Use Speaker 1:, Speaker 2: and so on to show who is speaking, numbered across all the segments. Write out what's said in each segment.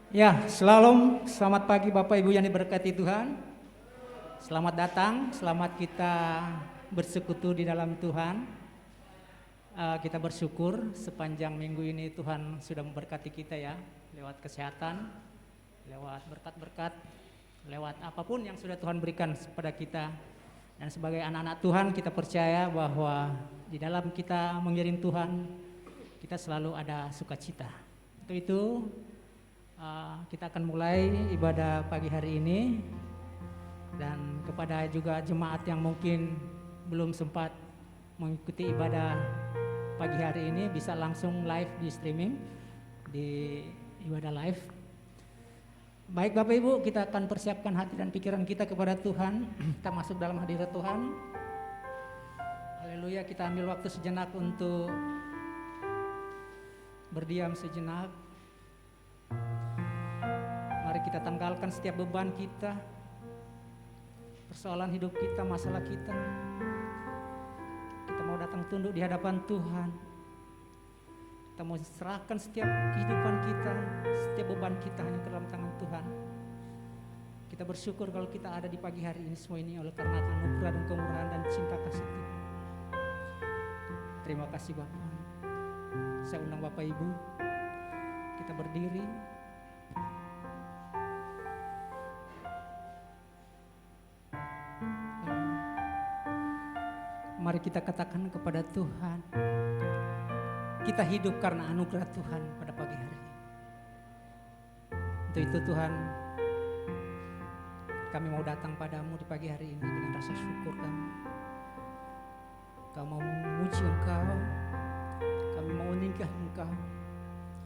Speaker 1: Ya, selamat pagi Bapak Ibu yang diberkati Tuhan. Selamat datang, selamat kita bersekutu di dalam Tuhan. Kita bersyukur sepanjang minggu ini Tuhan sudah memberkati kita ya, lewat kesehatan, lewat berkat-berkat, lewat apapun yang sudah Tuhan berikan kepada kita. Dan sebagai anak-anak Tuhan kita percaya bahwa di dalam kita mengiring Tuhan, kita selalu ada sukacita. Untuk itu kita akan mulai ibadah pagi hari ini, dan kepada juga jemaat yang mungkin belum sempat mengikuti ibadah pagi hari ini bisa langsung live di streaming di ibadah live. Baik Bapak Ibu, kita akan persiapkan hati dan pikiran kita kepada Tuhan. Kita masuk dalam hadirat Tuhan. Haleluya, kita ambil waktu sejenak untuk berdiam sejenak. Mari kita tanggalkan setiap beban kita, persoalan hidup kita, masalah kita. Kita mau datang tunduk di hadapan Tuhan. Kita mau serahkan setiap kehidupan kita, setiap beban kita hanya ke dalam tangan Tuhan. Kita bersyukur kalau kita ada di pagi hari ini, semua ini oleh karena anugerah dan kemurahan dan cinta kasih Tuhan. Terima kasih Bapak. Saya undang Bapak Ibu, kita berdiri. Mari kita katakan kepada Tuhan, kita hidup karena anugerah Tuhan pada pagi hari ini. Untuk itu Tuhan, kami mau datang padamu di pagi hari ini dengan rasa syukur kami. Kami mau memuji Engkau, kami mau meninggikan Engkau,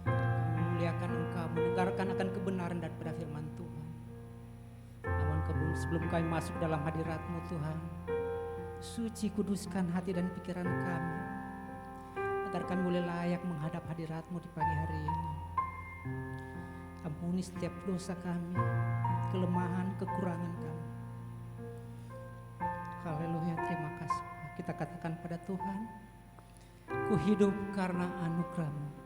Speaker 1: kami memuliakan Engkau, mendengarkan akan kebenaran daripada firman Tuhan. Namun sebelum kami masuk dalam hadirat-Mu Tuhan, suci kuduskan hati dan pikiran kami, agar kami boleh layak menghadap hadirat-Mu di pagi hari ini. Ampuni setiap dosa kami, kelemahan, kekurangan kami. Haleluya, terima kasih. Kita katakan pada Tuhan, ku hidup karena anugerah-Mu.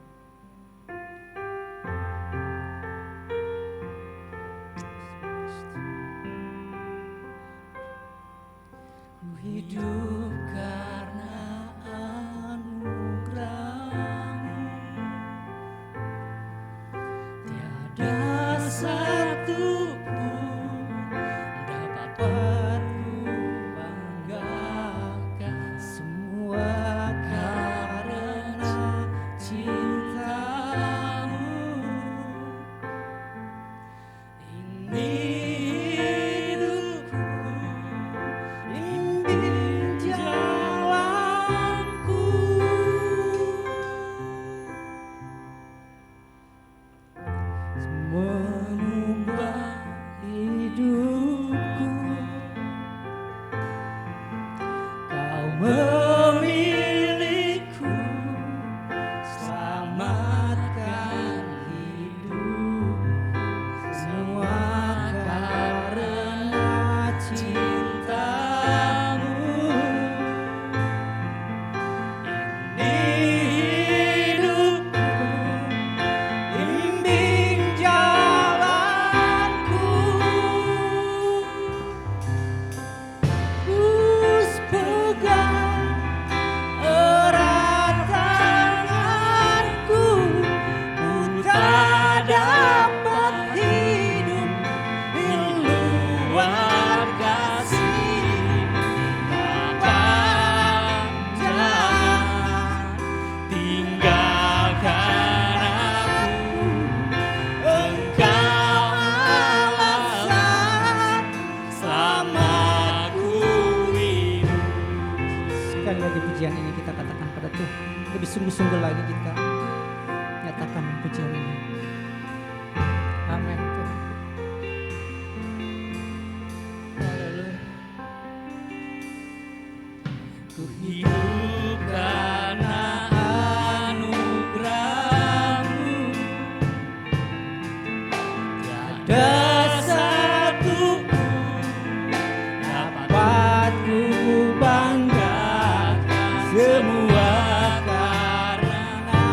Speaker 2: Hidup karena anugerah-Mu, tiada satu pun dapat ku banggakan, semua karena cinta-Mu. Ini
Speaker 1: sungguh-sungguh lagi kita nyatakan pujian ini. Amin. Haleluya.
Speaker 2: Ku hidup karena anugerah-Mu, tiada satu pun dapat ku banggakan, semua karena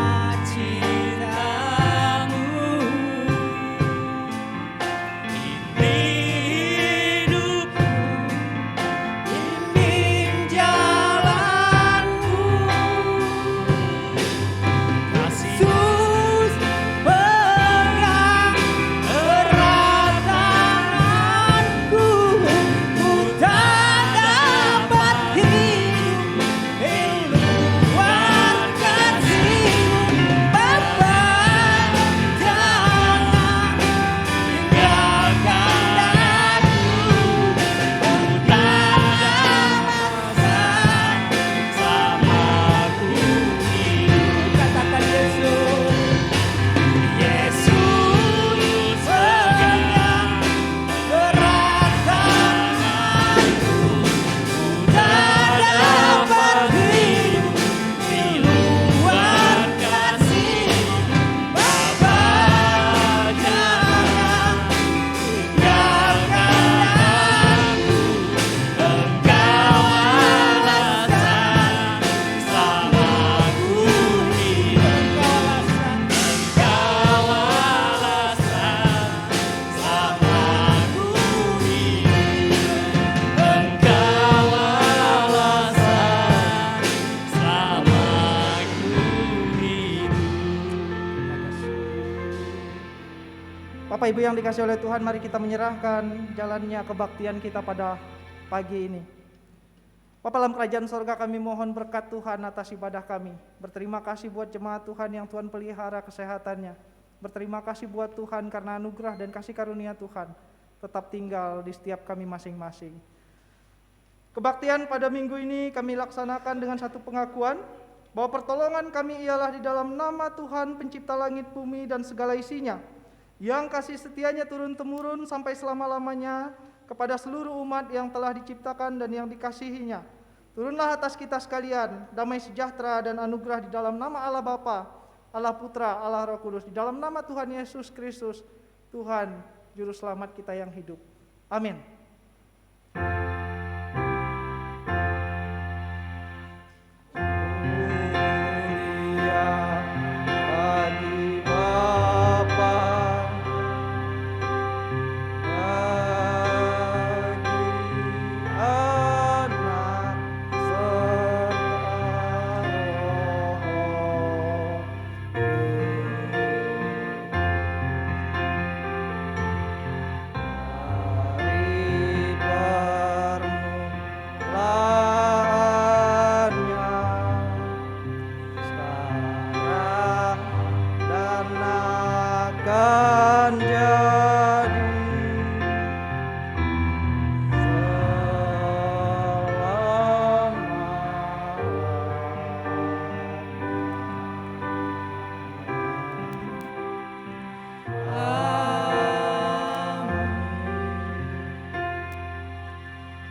Speaker 3: Bapak Ibu yang dikasihi oleh Tuhan, mari kita menyerahkan jalannya kebaktian kita pada pagi ini. Bapa dalam kerajaan sorga, kami mohon berkat Tuhan atas ibadah kami. Berterima kasih buat jemaat Tuhan yang Tuhan pelihara kesehatannya. Berterima kasih buat Tuhan karena anugerah dan kasih karunia Tuhan tetap tinggal di setiap kami masing-masing. Kebaktian pada minggu ini kami laksanakan dengan satu pengakuan bahwa pertolongan kami ialah di dalam nama Tuhan pencipta langit bumi dan segala isinya, yang kasih setianya turun-temurun sampai selama-lamanya kepada seluruh umat yang telah diciptakan dan yang dikasihinya. Turunlah atas kita sekalian damai sejahtera dan anugerah di dalam nama Allah Bapa, Allah Putra, Allah Roh Kudus, di dalam nama Tuhan Yesus Kristus, Tuhan Juru Selamat kita yang hidup. Amin.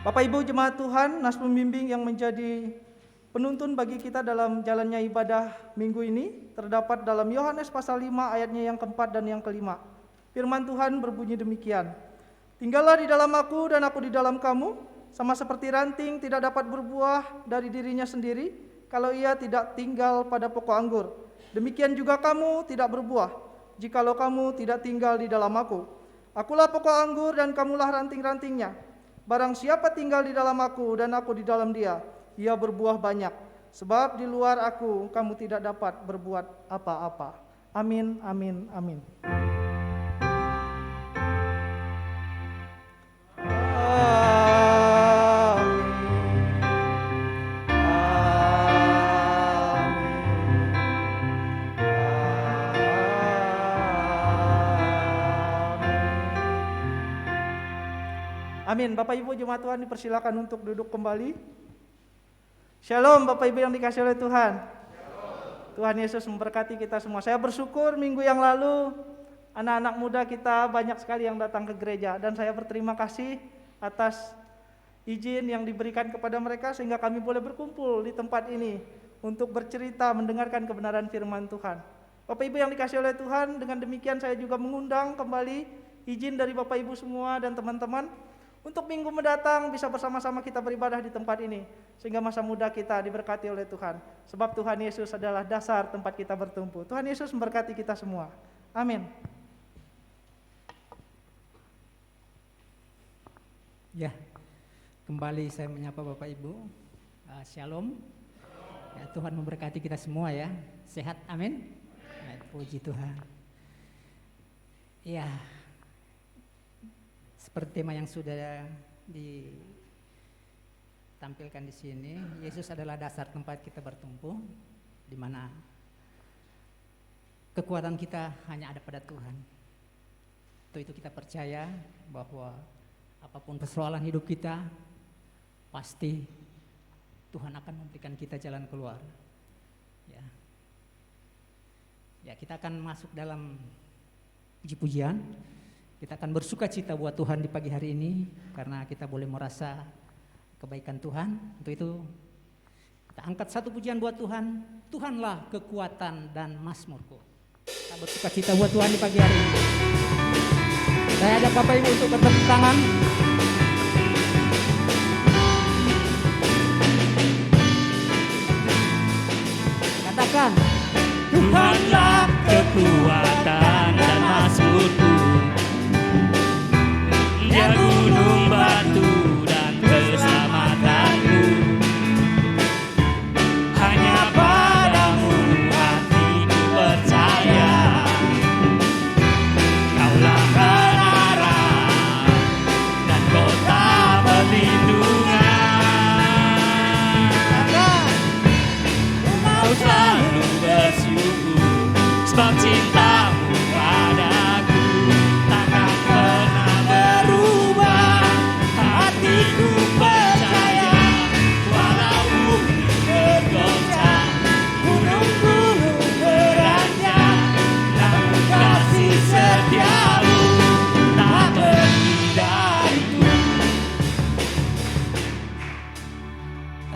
Speaker 3: Bapak Ibu jemaat Tuhan, nas pembimbing yang menjadi penuntun bagi kita dalam jalannya ibadah minggu ini terdapat dalam Yohanes pasal 5 ayatnya yang keempat dan yang kelima. Firman Tuhan berbunyi demikian. Tinggallah di dalam aku dan aku di dalam kamu, sama seperti ranting tidak dapat berbuah dari dirinya sendiri kalau ia tidak tinggal pada pokok anggur. Demikian juga kamu tidak berbuah jikalau kamu tidak tinggal di dalam aku. Akulah pokok anggur dan kamulah ranting-rantingnya. Barang siapa tinggal di dalam aku dan aku di dalam dia, ia berbuah banyak. Sebab di luar aku kamu tidak dapat berbuat apa-apa. Amin, amin, amin. Amin. Bapak Ibu jemaat Tuhan dipersilakan untuk duduk kembali. Shalom Bapak Ibu yang dikasihi oleh Tuhan. Shalom. Tuhan Yesus memberkati kita semua. Saya bersyukur minggu yang lalu anak-anak muda kita banyak sekali yang datang ke gereja, dan saya berterima kasih atas izin yang diberikan kepada mereka sehingga kami boleh berkumpul di tempat ini untuk bercerita mendengarkan kebenaran firman Tuhan. Bapak Ibu yang dikasihi oleh Tuhan, dengan demikian saya juga mengundang kembali izin dari Bapak Ibu semua dan teman-teman untuk minggu mendatang bisa bersama-sama kita beribadah di tempat ini, sehingga masa muda kita diberkati oleh Tuhan. Sebab Tuhan Yesus adalah dasar tempat kita bertumpu. Tuhan Yesus memberkati kita semua. Amin.
Speaker 1: Ya, kembali saya menyapa Bapak Ibu. Shalom. Ya, Tuhan memberkati kita semua ya. Sehat, amin. Ya, puji Tuhan. Ya, seperti tema yang sudah ditampilkan di sini, Yesus adalah dasar tempat kita bertumpu, di mana kekuatan kita hanya ada pada Tuhan. Untuk itu kita percaya bahwa apapun persoalan hidup kita, pasti Tuhan akan memberikan kita jalan keluar. Ya, kita akan masuk dalam puji-pujian. Kita akan bersuka cita buat Tuhan di pagi hari ini karena kita boleh merasa kebaikan Tuhan. Untuk itu kita angkat satu pujian buat Tuhan. Tuhanlah kekuatan dan mazmurku. Kita bersuka cita buat Tuhan di pagi hari ini. Saya ajak Bapak Ibu untuk bertepuk tangan. Katakan,
Speaker 2: Tuhanlah kekuatan dan mazmurku. Dia gunung batu dan keselamatanku. Hanya padamu hatiku percaya. Kaulah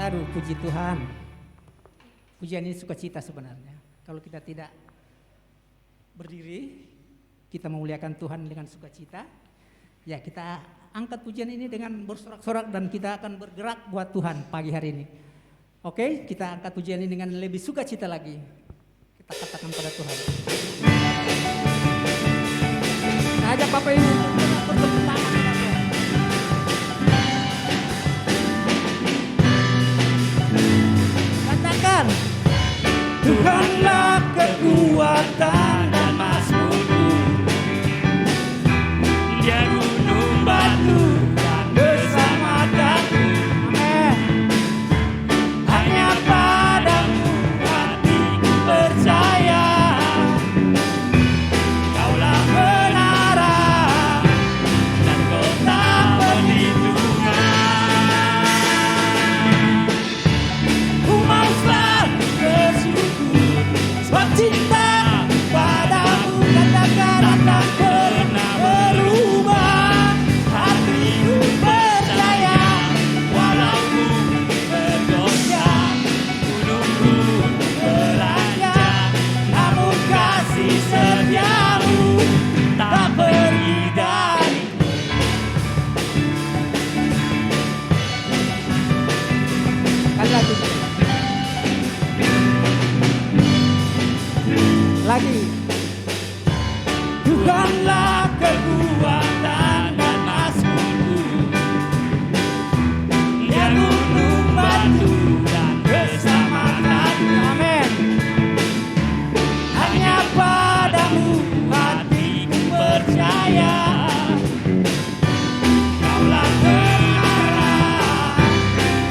Speaker 1: Aduh, puji Tuhan. Pujian ini sukacita sebenarnya. Kalau kita tidak berdiri, kita memuliakan Tuhan dengan sukacita, ya kita angkat pujian ini dengan bersorak-sorak dan kita akan bergerak buat Tuhan pagi hari ini. Oke, kita angkat pujian ini dengan lebih sukacita lagi. Kita katakan pada Tuhan. Nah, ajak Bapak Ibu bertepuk tangan pada Tuhan. Katakan,
Speaker 2: Tuhanlah kekuatan dan mazmurku, Dia gunung batu dan keselamatanku.
Speaker 1: amin.
Speaker 2: Hanya padamu hatiku percaya, Kaulah menara dan kota perlindungan. Ku mau selalu bersyukur sebab cinta padamu takkan pernah berubah. Hatiku percaya walau bumi bergoncang, gunungku beranjak, namun kasih setiamu tak pergi dariku.
Speaker 1: Sekali lagi. Lagi.
Speaker 2: Tuhanlah kekuatan dan mazmurku, Dia gunung batu dan keselamatanku.
Speaker 1: Amin.
Speaker 2: Hanya padamu hatiku percaya, Kaulah menara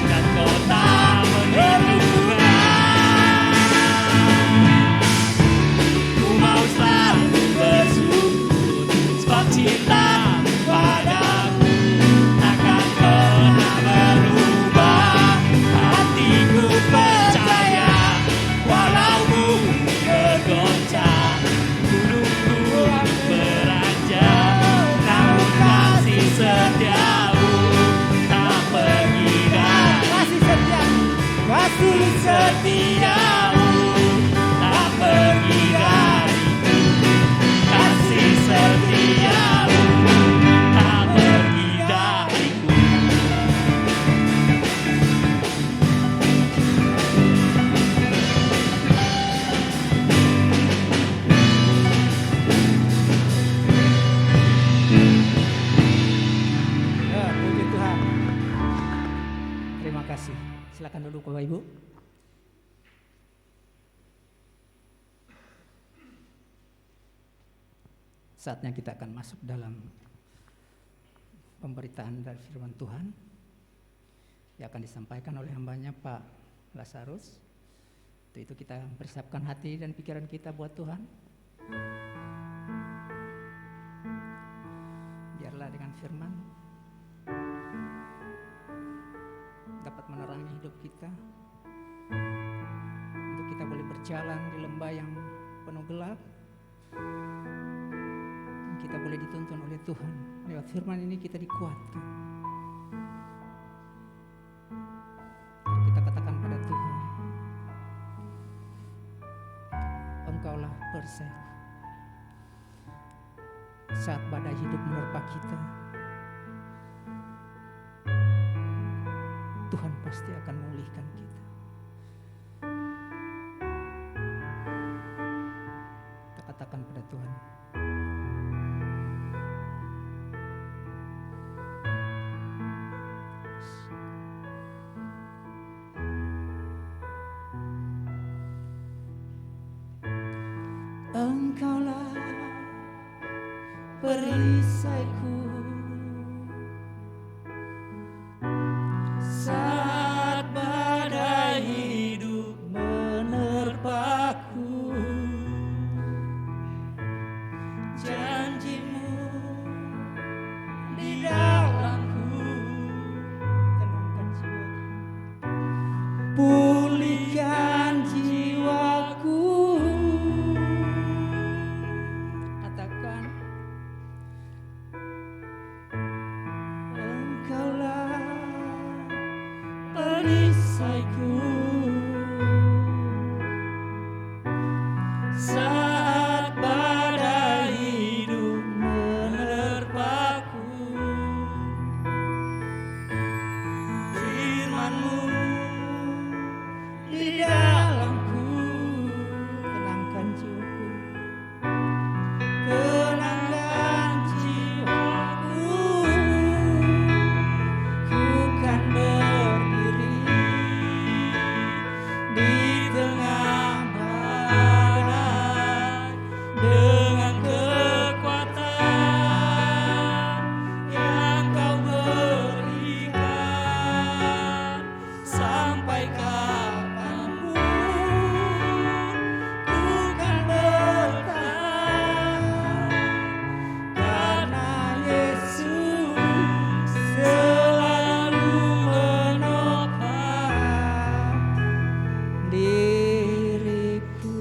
Speaker 2: dan kota perlindungan. Ku mau selalu bersyukur sebab cinta padamu takkan pernah berubah. Hatiku percaya walau bumi bergoncang, gunungku beranjak, namun kasih setiamu tak pergi
Speaker 1: Kasih setiamu.
Speaker 2: kasih setiamu tak pergi dariku. Kasih setiamu tak pergi dariku.
Speaker 1: Ya, puji Tuhan. Terima kasih. Silakan duduk Bapak Ibu. Saatnya kita akan masuk dalam pemberitaan dari firman Tuhan yang akan disampaikan oleh hambanya Pak Lazarus. Untuk itu kita persiapkan hati dan pikiran kita buat Tuhan. Biarlah dengan firman dapat menerangi hidup kita, untuk kita boleh berjalan di lembah yang penuh gelap, dan kita boleh dituntun oleh Tuhan. Lewat firman ini kita dikuatkan. Mari kita katakan pada Tuhan, Engkaulah perisaiku. Saat badai hidup menerpa kita, Tuhan pasti akan memulihkan kita. Kita katakan pada Tuhan, Engkaulah perisaiku.
Speaker 2: Saat badai hidup menerpaku, janjimu di dalamku,
Speaker 1: Tenangkan jiwa,
Speaker 2: pulihkan jiwaku.
Speaker 1: katakan
Speaker 2: Engkaulah perisaiku. perisaiku saat badai hidup menerpaku. Firman-Mu di dalamku,
Speaker 1: Tenangkan jiwaku.
Speaker 2: tenangkan jiwaku. Ku kan berdiri di tengah badai dengan kekuatan yang Kau berikan. Sampai kapanpun ku kan bertahan, karena Yesus selalu menopang
Speaker 1: Diriku.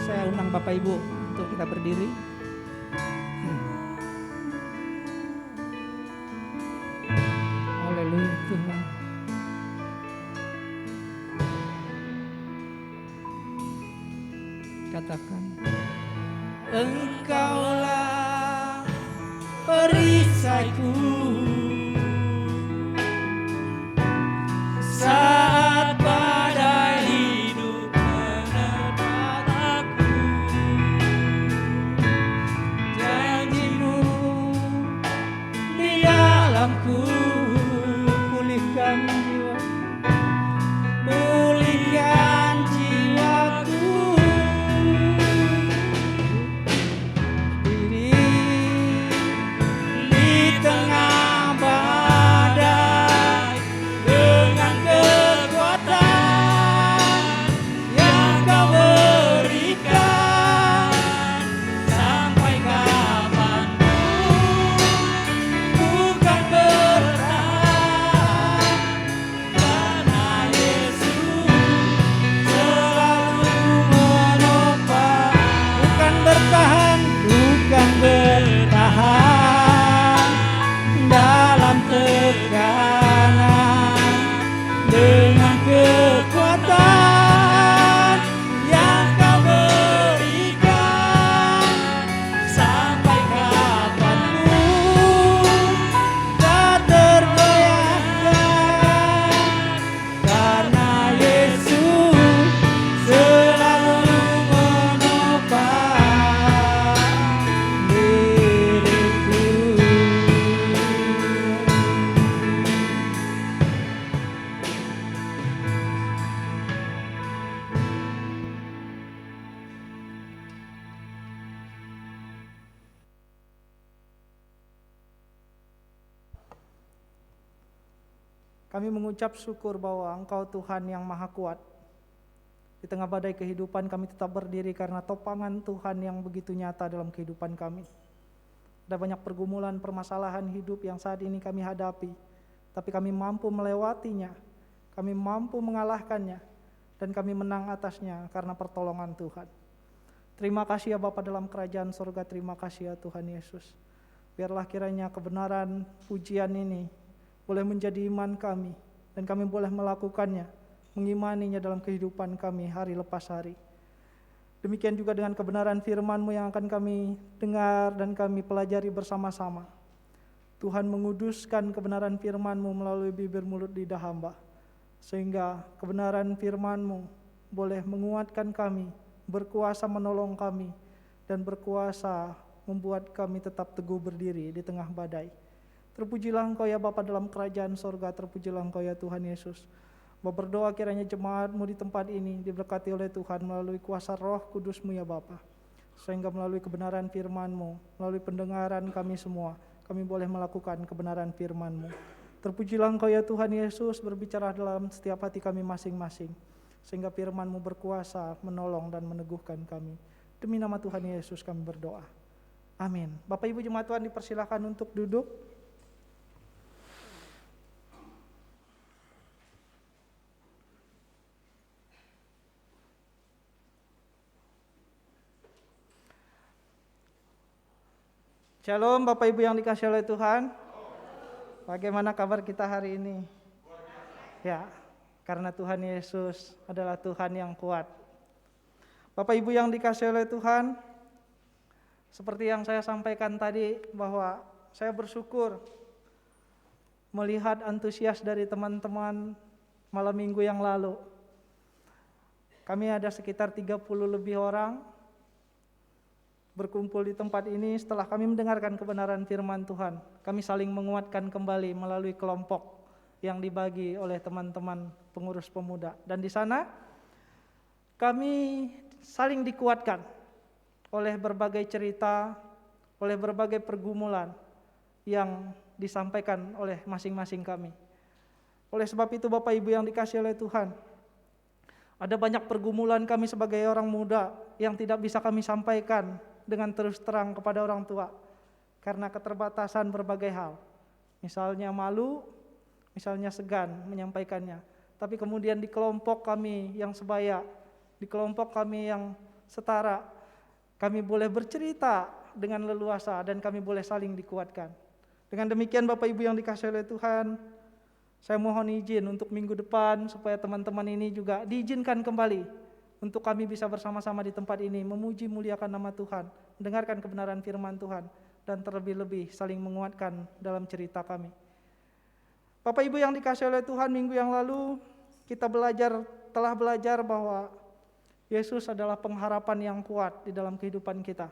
Speaker 1: Saya undang Bapak Ibu untuk kita berdiri. Haleluya Tuhan. Katakan,
Speaker 2: Engkaulah perisaiku saat badai hidup menerpa aku. Janji-Mu di dalamku,
Speaker 1: pulihkan jiwa.
Speaker 2: pulihkan jiwaku. Di tengah badai dengan kekuatan yang Kau berikan. Sampai kapanpun ku kan bertahan, karena Yesus selalu menopang.
Speaker 1: Bukan bertahan, bukan bertahan
Speaker 2: Dalam tekanan dengan kekuatan yang Kau berikan. Sampai kapanpun tak tergoyahkan, karena Yesus selalu menopang diriku.
Speaker 3: Kami mengucap syukur bahwa Engkau Tuhan yang Maha Kuat. Di tengah badai kehidupan kami tetap berdiri karena topangan Tuhan yang begitu nyata dalam kehidupan kami. Ada banyak pergumulan, permasalahan hidup yang saat ini kami hadapi, tapi kami mampu melewatinya, kami mampu mengalahkannya, dan kami menang atasnya karena pertolongan Tuhan. Terima kasih ya Bapa dalam kerajaan surga, terima kasih ya Tuhan Yesus. Biarlah kiranya kebenaran pujian ini boleh menjadi iman kami, dan kami boleh melakukannya, mengimaninya dalam kehidupan kami hari lepas hari. Demikian juga dengan kebenaran firman-Mu yang akan kami dengar dan kami pelajari bersama-sama. Tuhan menguduskan kebenaran firman-Mu melalui bibir mulut lidah hamba, sehingga kebenaran firman-Mu boleh menguatkan kami, berkuasa menolong kami, dan berkuasa membuat kami tetap teguh berdiri di tengah badai. Terpujilah Engkau ya Bapa dalam kerajaan sorga, terpujilah Engkau ya Tuhan Yesus. Berdoa kiranya jemaat-Mu di tempat ini diberkati oleh Tuhan melalui kuasa Roh Kudus-Mu ya Bapa, sehingga melalui kebenaran firman-Mu, melalui pendengaran kami semua, kami boleh melakukan kebenaran firman-Mu. Terpujilah Engkau ya Tuhan Yesus, berbicara dalam setiap hati kami masing-masing, sehingga firman-Mu berkuasa menolong dan meneguhkan kami. Demi nama Tuhan Yesus kami berdoa. Amin. Bapak Ibu jemaat Tuhan dipersilakan untuk duduk. Shalom Bapak Ibu yang dikasihi oleh Tuhan. Bagaimana kabar kita hari ini? Ya, karena Tuhan Yesus adalah Tuhan yang kuat. Bapak Ibu yang dikasihi oleh Tuhan, seperti yang saya sampaikan tadi, bahwa saya bersyukur melihat antusias dari teman-teman malam minggu yang lalu. Kami ada sekitar 30 lebih orang berkumpul di tempat ini setelah kami mendengarkan kebenaran firman Tuhan. Kami saling menguatkan kembali melalui kelompok yang dibagi oleh teman-teman pengurus pemuda. Dan di sana kami saling dikuatkan oleh berbagai cerita, oleh berbagai pergumulan yang disampaikan oleh masing-masing kami. Oleh sebab itu Bapak Ibu yang dikasihi oleh Tuhan, ada banyak pergumulan kami sebagai orang muda yang tidak bisa kami sampaikan dengan terus terang kepada orang tua karena keterbatasan berbagai hal. Misalnya malu, misalnya segan menyampaikannya. Tapi kemudian di kelompok kami yang sebaya, di kelompok kami yang setara, kami boleh bercerita dengan leluasa dan kami boleh saling dikuatkan. Dengan demikian Bapak Ibu yang dikasihi oleh Tuhan, saya mohon izin untuk minggu depan supaya teman-teman ini juga diizinkan kembali untuk kami bisa bersama-sama di tempat ini memuji muliakan nama Tuhan, mendengarkan kebenaran firman Tuhan, dan terlebih-lebih saling menguatkan dalam cerita kami. Bapak Ibu yang dikasihi oleh Tuhan, minggu yang lalu kita telah belajar bahwa Yesus adalah pengharapan yang kuat di dalam kehidupan kita.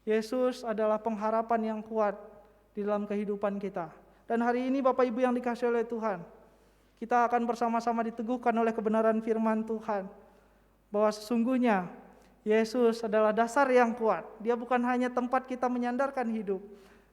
Speaker 3: Yesus adalah pengharapan yang kuat di dalam kehidupan kita. Dan hari ini Bapak Ibu yang dikasihi oleh Tuhan, kita akan bersama-sama diteguhkan oleh kebenaran firman Tuhan, bahwa sesungguhnya Yesus adalah dasar yang kuat. Dia bukan hanya tempat kita menyandarkan hidup,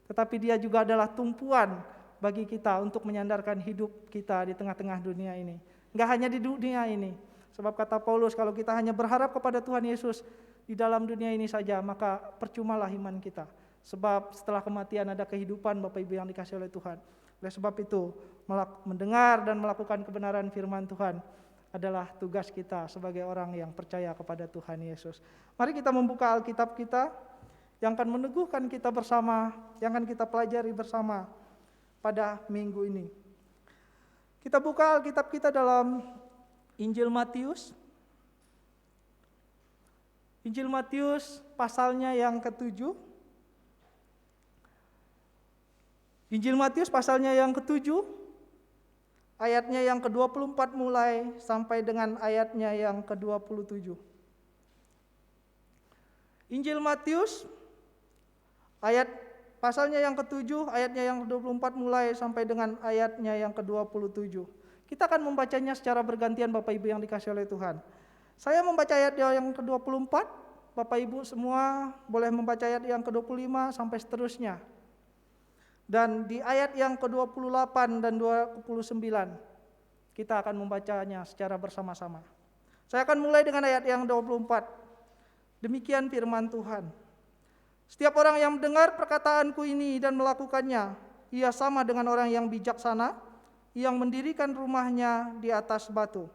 Speaker 3: tetapi dia juga adalah tumpuan bagi kita untuk menyandarkan hidup kita di tengah-tengah dunia ini. Enggak hanya di dunia ini. Sebab kata Paulus, kalau kita hanya berharap kepada Tuhan Yesus di dalam dunia ini saja, maka percumalah iman kita. Sebab setelah kematian ada kehidupan, Bapak Ibu yang dikasihi oleh Tuhan. Oleh sebab itu, mendengar dan melakukan kebenaran firman Tuhan adalah tugas kita sebagai orang yang percaya kepada Tuhan Yesus. Mari kita membuka Alkitab kita yang akan meneguhkan kita bersama, yang akan kita pelajari bersama pada minggu ini. Kita buka Alkitab kita dalam Injil Matius. Injil Matius pasalnya yang ke-7. Injil Matius pasalnya yang ke-7. Ayatnya yang ke-24 mulai sampai dengan ayatnya yang ke-27. Injil Matius pasalnya yang ke-7, ayatnya yang ke-24 mulai sampai dengan ayatnya yang ke-27. Kita akan membacanya secara bergantian Bapak Ibu yang dikasihi oleh Tuhan. Saya membaca ayat yang ke-24, Bapak Ibu semua boleh membaca ayat yang ke-25 sampai seterusnya. Dan di ayat yang ke-28 dan 29 kita akan membacanya secara bersama-sama. Saya akan mulai dengan ayat yang 24. Demikian firman Tuhan. Setiap orang yang mendengar perkataanku ini dan melakukannya, ia sama dengan orang yang bijaksana, yang mendirikan rumahnya di atas batu.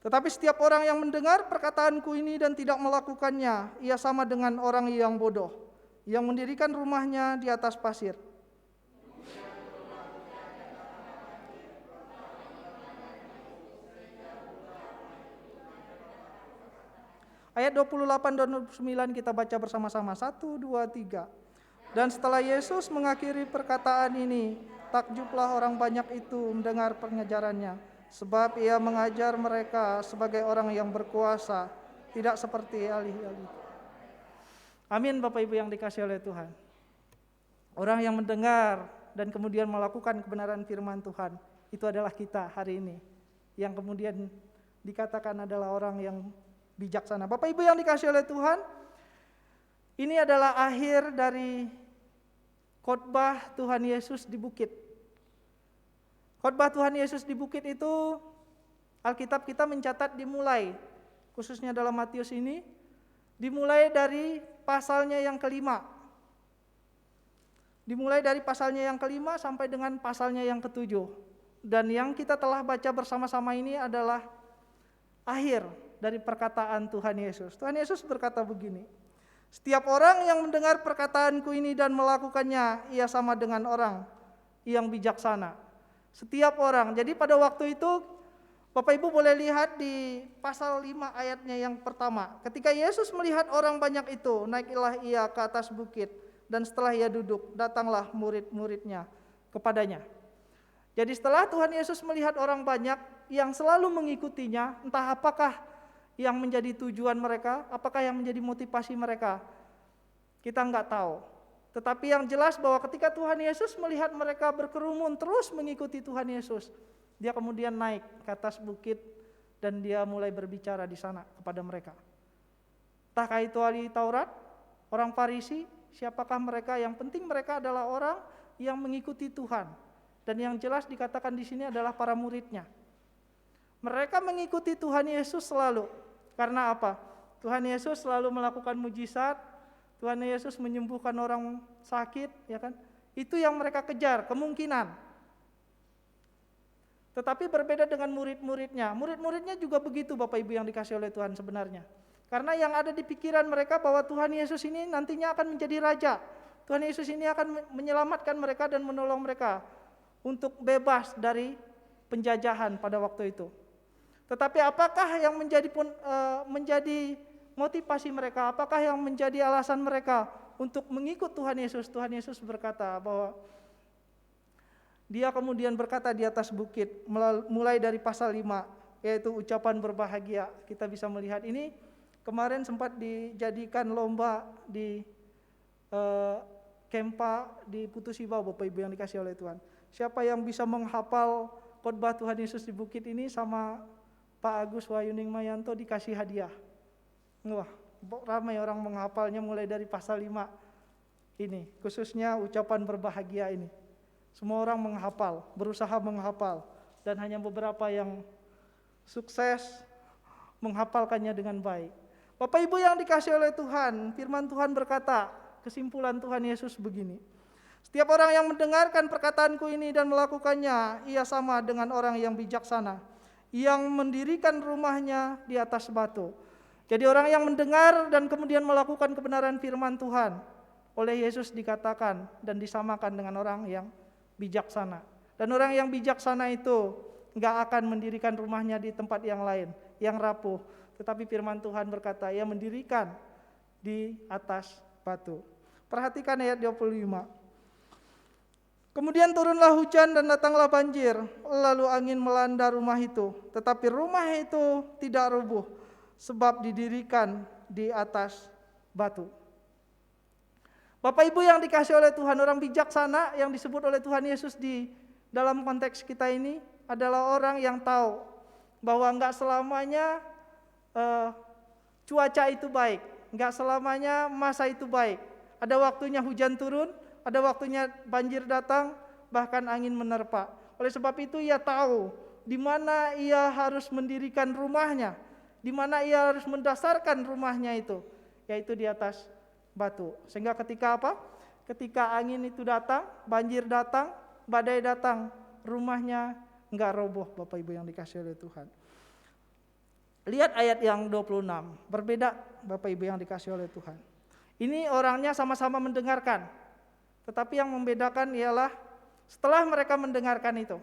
Speaker 3: Tetapi setiap orang yang mendengar perkataanku ini dan tidak melakukannya, ia sama dengan orang yang bodoh, yang mendirikan rumahnya di atas pasir. Ayat 28 dan 29 kita baca bersama-sama. 1, 2, 3. Dan setelah Yesus mengakhiri perkataan ini, takjublah orang banyak itu mendengar pengajarannya. Sebab ia mengajar mereka sebagai orang yang berkuasa, tidak seperti ahli-ahli. Amin Bapak Ibu yang dikasihi oleh Tuhan. Orang yang mendengar dan kemudian melakukan kebenaran firman Tuhan, itu adalah kita hari ini. Yang kemudian dikatakan adalah orang yang bijaksana. Bapak Ibu yang dikasihi oleh Tuhan, ini adalah akhir dari khotbah Tuhan Yesus di bukit. Khotbah Tuhan Yesus di bukit itu Alkitab kita mencatat dimulai, khususnya dalam Matius ini, dimulai dari pasalnya yang kelima. Dimulai dari pasalnya yang kelima sampai dengan pasalnya yang ketujuh. Dan yang kita telah baca bersama-sama ini adalah akhir dari perkataan Tuhan Yesus. Tuhan Yesus berkata begini, setiap orang yang mendengar perkataanku ini dan melakukannya, ia sama dengan orang yang bijaksana. Setiap orang. Jadi pada waktu itu, Bapak Ibu boleh lihat di pasal 5 ayatnya yang pertama. Ketika Yesus melihat orang banyak itu, naiklah ia ke atas bukit. Dan setelah ia duduk, datanglah murid-muridnya kepadanya. Jadi setelah Tuhan Yesus melihat orang banyak yang selalu mengikutinya, entah apakah yang menjadi tujuan mereka, apakah yang menjadi motivasi mereka, kita enggak tahu. Tetapi yang jelas bahwa ketika Tuhan Yesus melihat mereka berkerumun terus mengikuti Tuhan Yesus, dia kemudian naik ke atas bukit dan dia mulai berbicara di sana kepada mereka. Entahkah itu ahli Taurat, orang Farisi, siapakah mereka? Yang penting mereka adalah orang yang mengikuti Tuhan. Dan yang jelas dikatakan di sini adalah para muridnya. Mereka mengikuti Tuhan Yesus selalu. Karena apa? Tuhan Yesus selalu melakukan mujizat. Tuhan Yesus menyembuhkan orang sakit, ya kan? Itu yang mereka kejar, kemungkinan. Tetapi berbeda dengan murid-muridnya. Murid-muridnya juga begitu Bapak Ibu yang dikasih oleh Tuhan sebenarnya. Karena yang ada di pikiran mereka bahwa Tuhan Yesus ini nantinya akan menjadi raja. Tuhan Yesus ini akan menyelamatkan mereka dan menolong mereka untuk bebas dari penjajahan pada waktu itu. Tetapi apakah yang menjadi motivasi mereka? Apakah yang menjadi alasan mereka untuk mengikut Tuhan Yesus? Tuhan Yesus berkata bahwa dia kemudian berkata di atas bukit, mulai dari pasal 5, yaitu ucapan berbahagia. Kita bisa melihat ini kemarin sempat dijadikan lomba di Kempa di Putusibau, Bapak Ibu yang dikasih oleh Tuhan. Siapa yang bisa menghafal khotbah Tuhan Yesus di bukit ini sama Pak Agus Wayuning Mayanto dikasih hadiah. Wah, ramai orang menghafalnya mulai dari pasal 5 ini, khususnya ucapan berbahagia ini. Semua orang menghafal, berusaha menghafal, dan hanya beberapa yang sukses menghafalkannya dengan baik. Bapak Ibu yang dikasih oleh Tuhan, firman Tuhan berkata, kesimpulan Tuhan Yesus begini. Setiap orang yang mendengarkan perkataanku ini dan melakukannya, ia sama dengan orang yang bijaksana, yang mendirikan rumahnya di atas batu. Jadi orang yang mendengar dan kemudian melakukan kebenaran firman Tuhan, oleh Yesus dikatakan dan disamakan dengan orang yang bijaksana. Dan orang yang bijaksana itu enggak akan mendirikan rumahnya di tempat yang lain, yang rapuh. Tetapi firman Tuhan berkata, ia mendirikan di atas batu. Perhatikan ayat 25. Kemudian turunlah hujan dan datanglah banjir, lalu angin melanda rumah itu. Tetapi rumah itu tidak rubuh, sebab didirikan di atas batu. Bapak Ibu yang dikasih oleh Tuhan, orang bijaksana yang disebut oleh Tuhan Yesus di dalam konteks kita ini adalah orang yang tahu bahwa enggak selamanya cuaca itu baik, enggak selamanya masa itu baik. Ada waktunya hujan turun, ada waktunya banjir datang, bahkan angin menerpa. Oleh sebab itu ia tahu di mana ia harus mendirikan rumahnya, di mana ia harus mendasarkan rumahnya itu, yaitu di atas batu. Sehingga ketika apa? Ketika angin itu datang, banjir datang, badai datang, rumahnya enggak roboh, Bapak Ibu yang dikasih oleh Tuhan. Lihat ayat yang 26, berbeda Bapak Ibu yang dikasih oleh Tuhan. Ini orangnya sama-sama mendengarkan, tetapi yang membedakan ialah setelah mereka mendengarkan itu.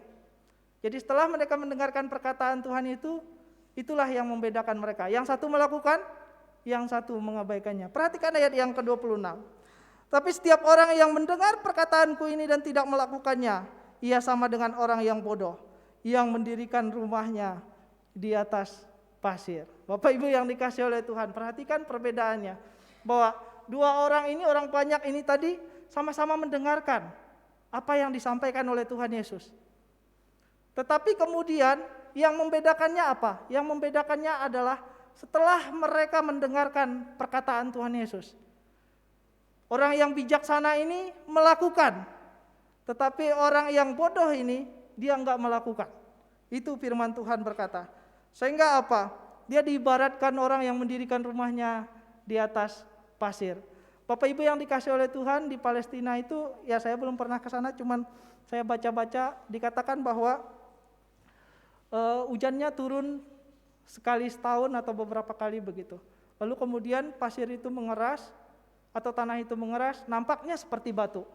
Speaker 3: Jadi setelah mereka mendengarkan perkataan Tuhan itu, itulah yang membedakan mereka. Yang satu melakukan, yang satu mengabaikannya. Perhatikan ayat yang ke-26. Tapi setiap orang yang mendengar perkataanku ini dan tidak melakukannya, ia sama dengan orang yang bodoh, yang mendirikan rumahnya di atas pasir. Bapak Ibu yang dikasih oleh Tuhan, perhatikan perbedaannya. Bahwa dua orang ini, orang banyak ini tadi sama-sama mendengarkan apa yang disampaikan oleh Tuhan Yesus. Tetapi kemudian yang membedakannya apa? Yang membedakannya adalah setelah mereka mendengarkan perkataan Tuhan Yesus. Orang yang bijaksana ini melakukan, tetapi orang yang bodoh ini dia enggak melakukan. Itu firman Tuhan berkata. Sehingga apa? Dia diibaratkan orang yang mendirikan rumahnya di atas pasir. Bapak Ibu yang dikasih oleh Tuhan, di Palestina itu, ya saya belum pernah ke sana, cuman saya baca-baca dikatakan bahwa hujannya turun sekali setahun atau beberapa kali begitu. Lalu kemudian pasir itu mengeras atau tanah itu mengeras, nampaknya seperti batu.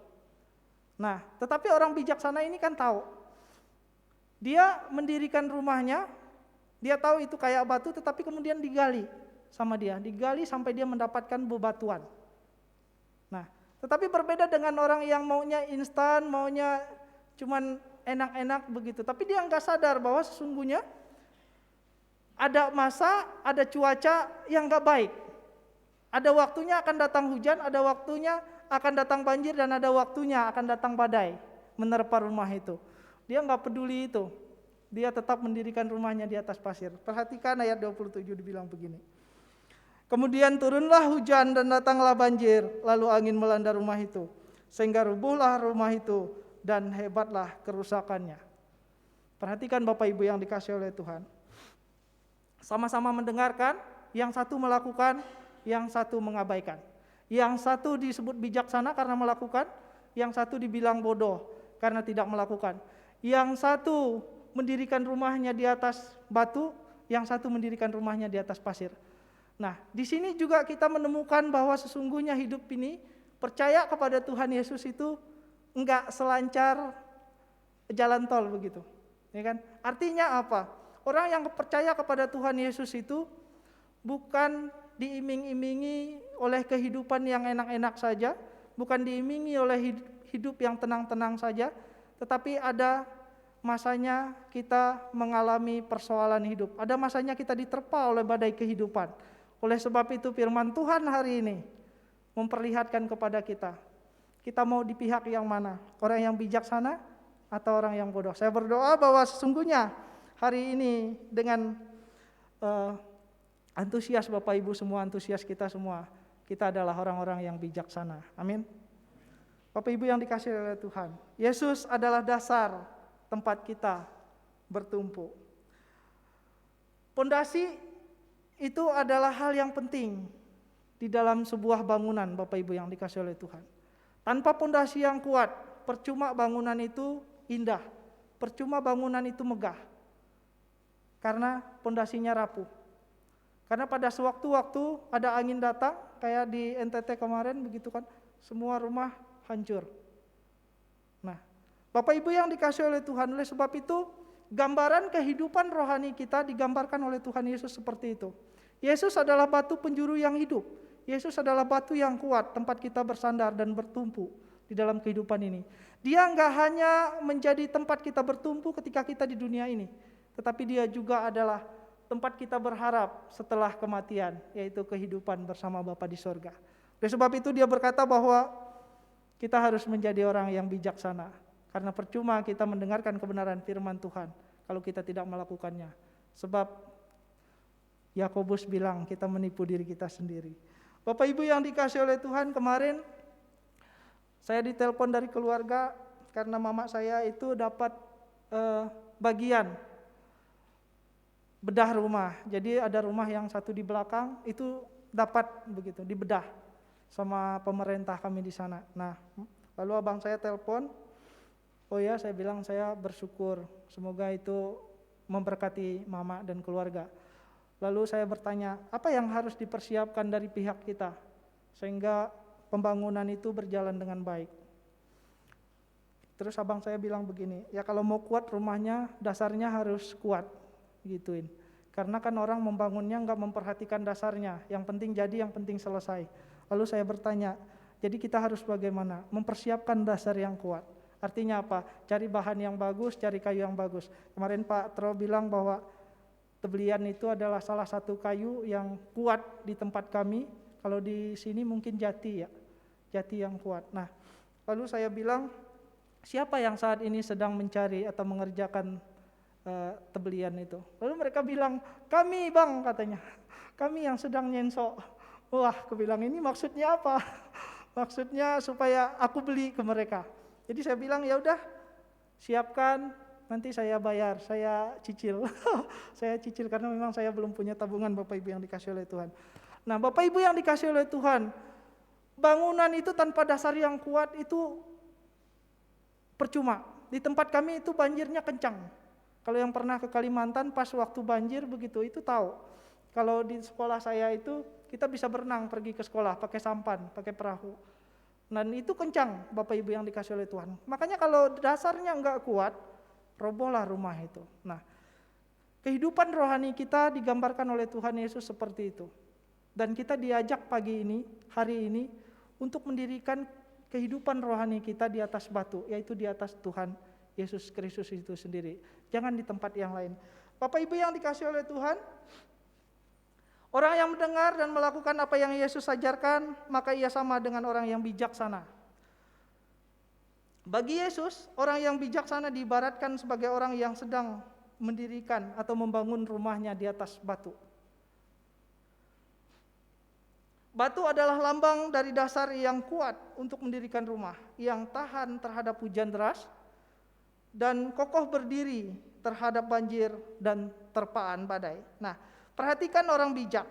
Speaker 3: Nah, tetapi orang bijaksana ini kan tahu. Dia mendirikan rumahnya, dia tahu itu kayak batu, tetapi kemudian digali sama dia, digali sampai dia mendapatkan bebatuan. Nah, tetapi berbeda dengan orang yang maunya instan, maunya cuman enak-enak begitu. Tapi dia nggak sadar bahwa sesungguhnya ada masa, ada cuaca yang nggak baik. Ada waktunya akan datang hujan, ada waktunya akan datang banjir, dan ada waktunya akan datang badai menerpa rumah itu. Dia nggak peduli itu. Dia tetap mendirikan rumahnya di atas pasir. Perhatikan ayat 27 dibilang begini. Kemudian turunlah hujan dan datanglah banjir, lalu angin melanda rumah itu, sehingga rubuhlah rumah itu dan hebatlah kerusakannya. Perhatikan Bapak Ibu yang dikasihi oleh Tuhan. Sama-sama mendengarkan, yang satu melakukan, yang satu mengabaikan. Yang satu disebut bijaksana karena melakukan, yang satu dibilang bodoh karena tidak melakukan. Yang satu mendirikan rumahnya di atas batu, yang satu mendirikan rumahnya di atas pasir. Nah, di sini juga kita menemukan bahwa sesungguhnya hidup ini percaya kepada Tuhan Yesus itu enggak selancar jalan tol begitu. Ya kan? Artinya apa? Orang yang percaya kepada Tuhan Yesus itu bukan diiming-imingi oleh kehidupan yang enak-enak saja, bukan diimingi oleh hidup yang tenang-tenang saja, tetapi ada masanya kita mengalami persoalan hidup. Ada masanya kita diterpa oleh badai kehidupan. Oleh sebab itu firman Tuhan hari ini memperlihatkan kepada kita, kita mau di pihak yang mana? Orang yang bijaksana atau orang yang bodoh? Saya berdoa bahwa sesungguhnya hari ini dengan antusias Bapak Ibu semua, antusias kita semua, kita adalah orang-orang yang bijaksana. Amin. Bapak Ibu yang dikasihi oleh Tuhan, Yesus adalah dasar tempat kita bertumpu. Pondasi itu adalah hal yang penting di dalam sebuah bangunan, Bapak Ibu yang dikasihi oleh Tuhan. Tanpa pondasi yang kuat, percuma bangunan itu indah, percuma bangunan itu megah, karena pondasinya rapuh. Karena pada sewaktu-waktu ada angin datang, kayak di NTT kemarin begitu kan, semua rumah hancur. Nah, Bapak Ibu yang dikasihi oleh Tuhan, oleh sebab itu gambaran kehidupan rohani kita digambarkan oleh Tuhan Yesus seperti itu. Yesus adalah batu penjuru yang hidup. Yesus adalah batu yang kuat, tempat kita bersandar dan bertumpu di dalam kehidupan ini. Dia enggak hanya menjadi tempat kita bertumpu ketika kita di dunia ini, tetapi dia juga adalah tempat kita berharap setelah kematian, yaitu kehidupan bersama Bapa di sorga. Oleh sebab itu dia berkata bahwa kita harus menjadi orang yang bijaksana, karena percuma kita mendengarkan kebenaran firman Tuhan kalau kita tidak melakukannya. Sebab Yakobus bilang kita menipu diri kita sendiri. Bapak Ibu yang dikasihi oleh Tuhan, kemarin saya ditelepon dari keluarga karena mama saya itu dapat bagian bedah rumah. Jadi ada rumah yang satu di belakang itu dapat begitu dibedah sama pemerintah kami di sana. Nah, lalu abang saya telepon. Oh ya, saya bilang saya bersyukur, semoga itu memberkati mama dan keluarga. Lalu saya bertanya, apa yang harus dipersiapkan dari pihak kita sehingga pembangunan itu berjalan dengan baik? Terus abang saya bilang begini, ya kalau mau kuat rumahnya dasarnya harus kuat, gituin. Karena kan orang membangunnya nggak memperhatikan dasarnya, yang penting jadi, yang penting selesai. Lalu saya bertanya, jadi kita harus bagaimana? Mempersiapkan dasar yang kuat. Artinya apa? Cari bahan yang bagus, cari kayu yang bagus. Kemarin Pak Tro bilang bahwa tebelian itu adalah salah satu kayu yang kuat di tempat kami. Kalau di sini mungkin jati ya, jati yang kuat. Nah, lalu saya bilang, siapa yang saat ini sedang mencari atau mengerjakan tebelian itu? Lalu mereka bilang, kami bang, katanya. Kami yang sedang nyensok. Wah, aku bilang ini maksudnya apa? Maksudnya supaya aku beli ke mereka. Jadi saya bilang ya udah, siapkan, nanti saya bayar, saya cicil. Saya cicil karena memang saya belum punya tabungan, Bapak Ibu yang dikasihi oleh Tuhan. Nah, Bapak Ibu yang dikasihi oleh Tuhan, bangunan itu tanpa dasar yang kuat itu percuma. Di tempat kami itu banjirnya kencang. Kalau yang pernah ke Kalimantan pas waktu banjir begitu, itu tahu. Kalau di sekolah saya itu kita bisa berenang pergi ke sekolah pakai sampan, pakai perahu. Dan itu kencang Bapak Ibu yang dikasih oleh Tuhan. Makanya kalau dasarnya enggak kuat, robohlah rumah itu. Nah, kehidupan rohani kita digambarkan oleh Tuhan Yesus seperti itu. Dan kita diajak pagi ini, hari ini, untuk mendirikan kehidupan rohani kita di atas batu, yaitu di atas Tuhan Yesus Kristus itu sendiri. Jangan di tempat yang lain. Bapak Ibu yang dikasih oleh Tuhan, orang yang mendengar dan melakukan apa yang Yesus ajarkan, maka ia sama dengan orang yang bijaksana. Bagi Yesus, orang yang bijaksana diibaratkan sebagai orang yang sedang mendirikan atau membangun rumahnya di atas batu. Batu adalah lambang dari dasar yang kuat untuk mendirikan rumah, yang tahan terhadap hujan deras, dan kokoh berdiri terhadap banjir dan terpaan badai. Nah, perhatikan orang bijak.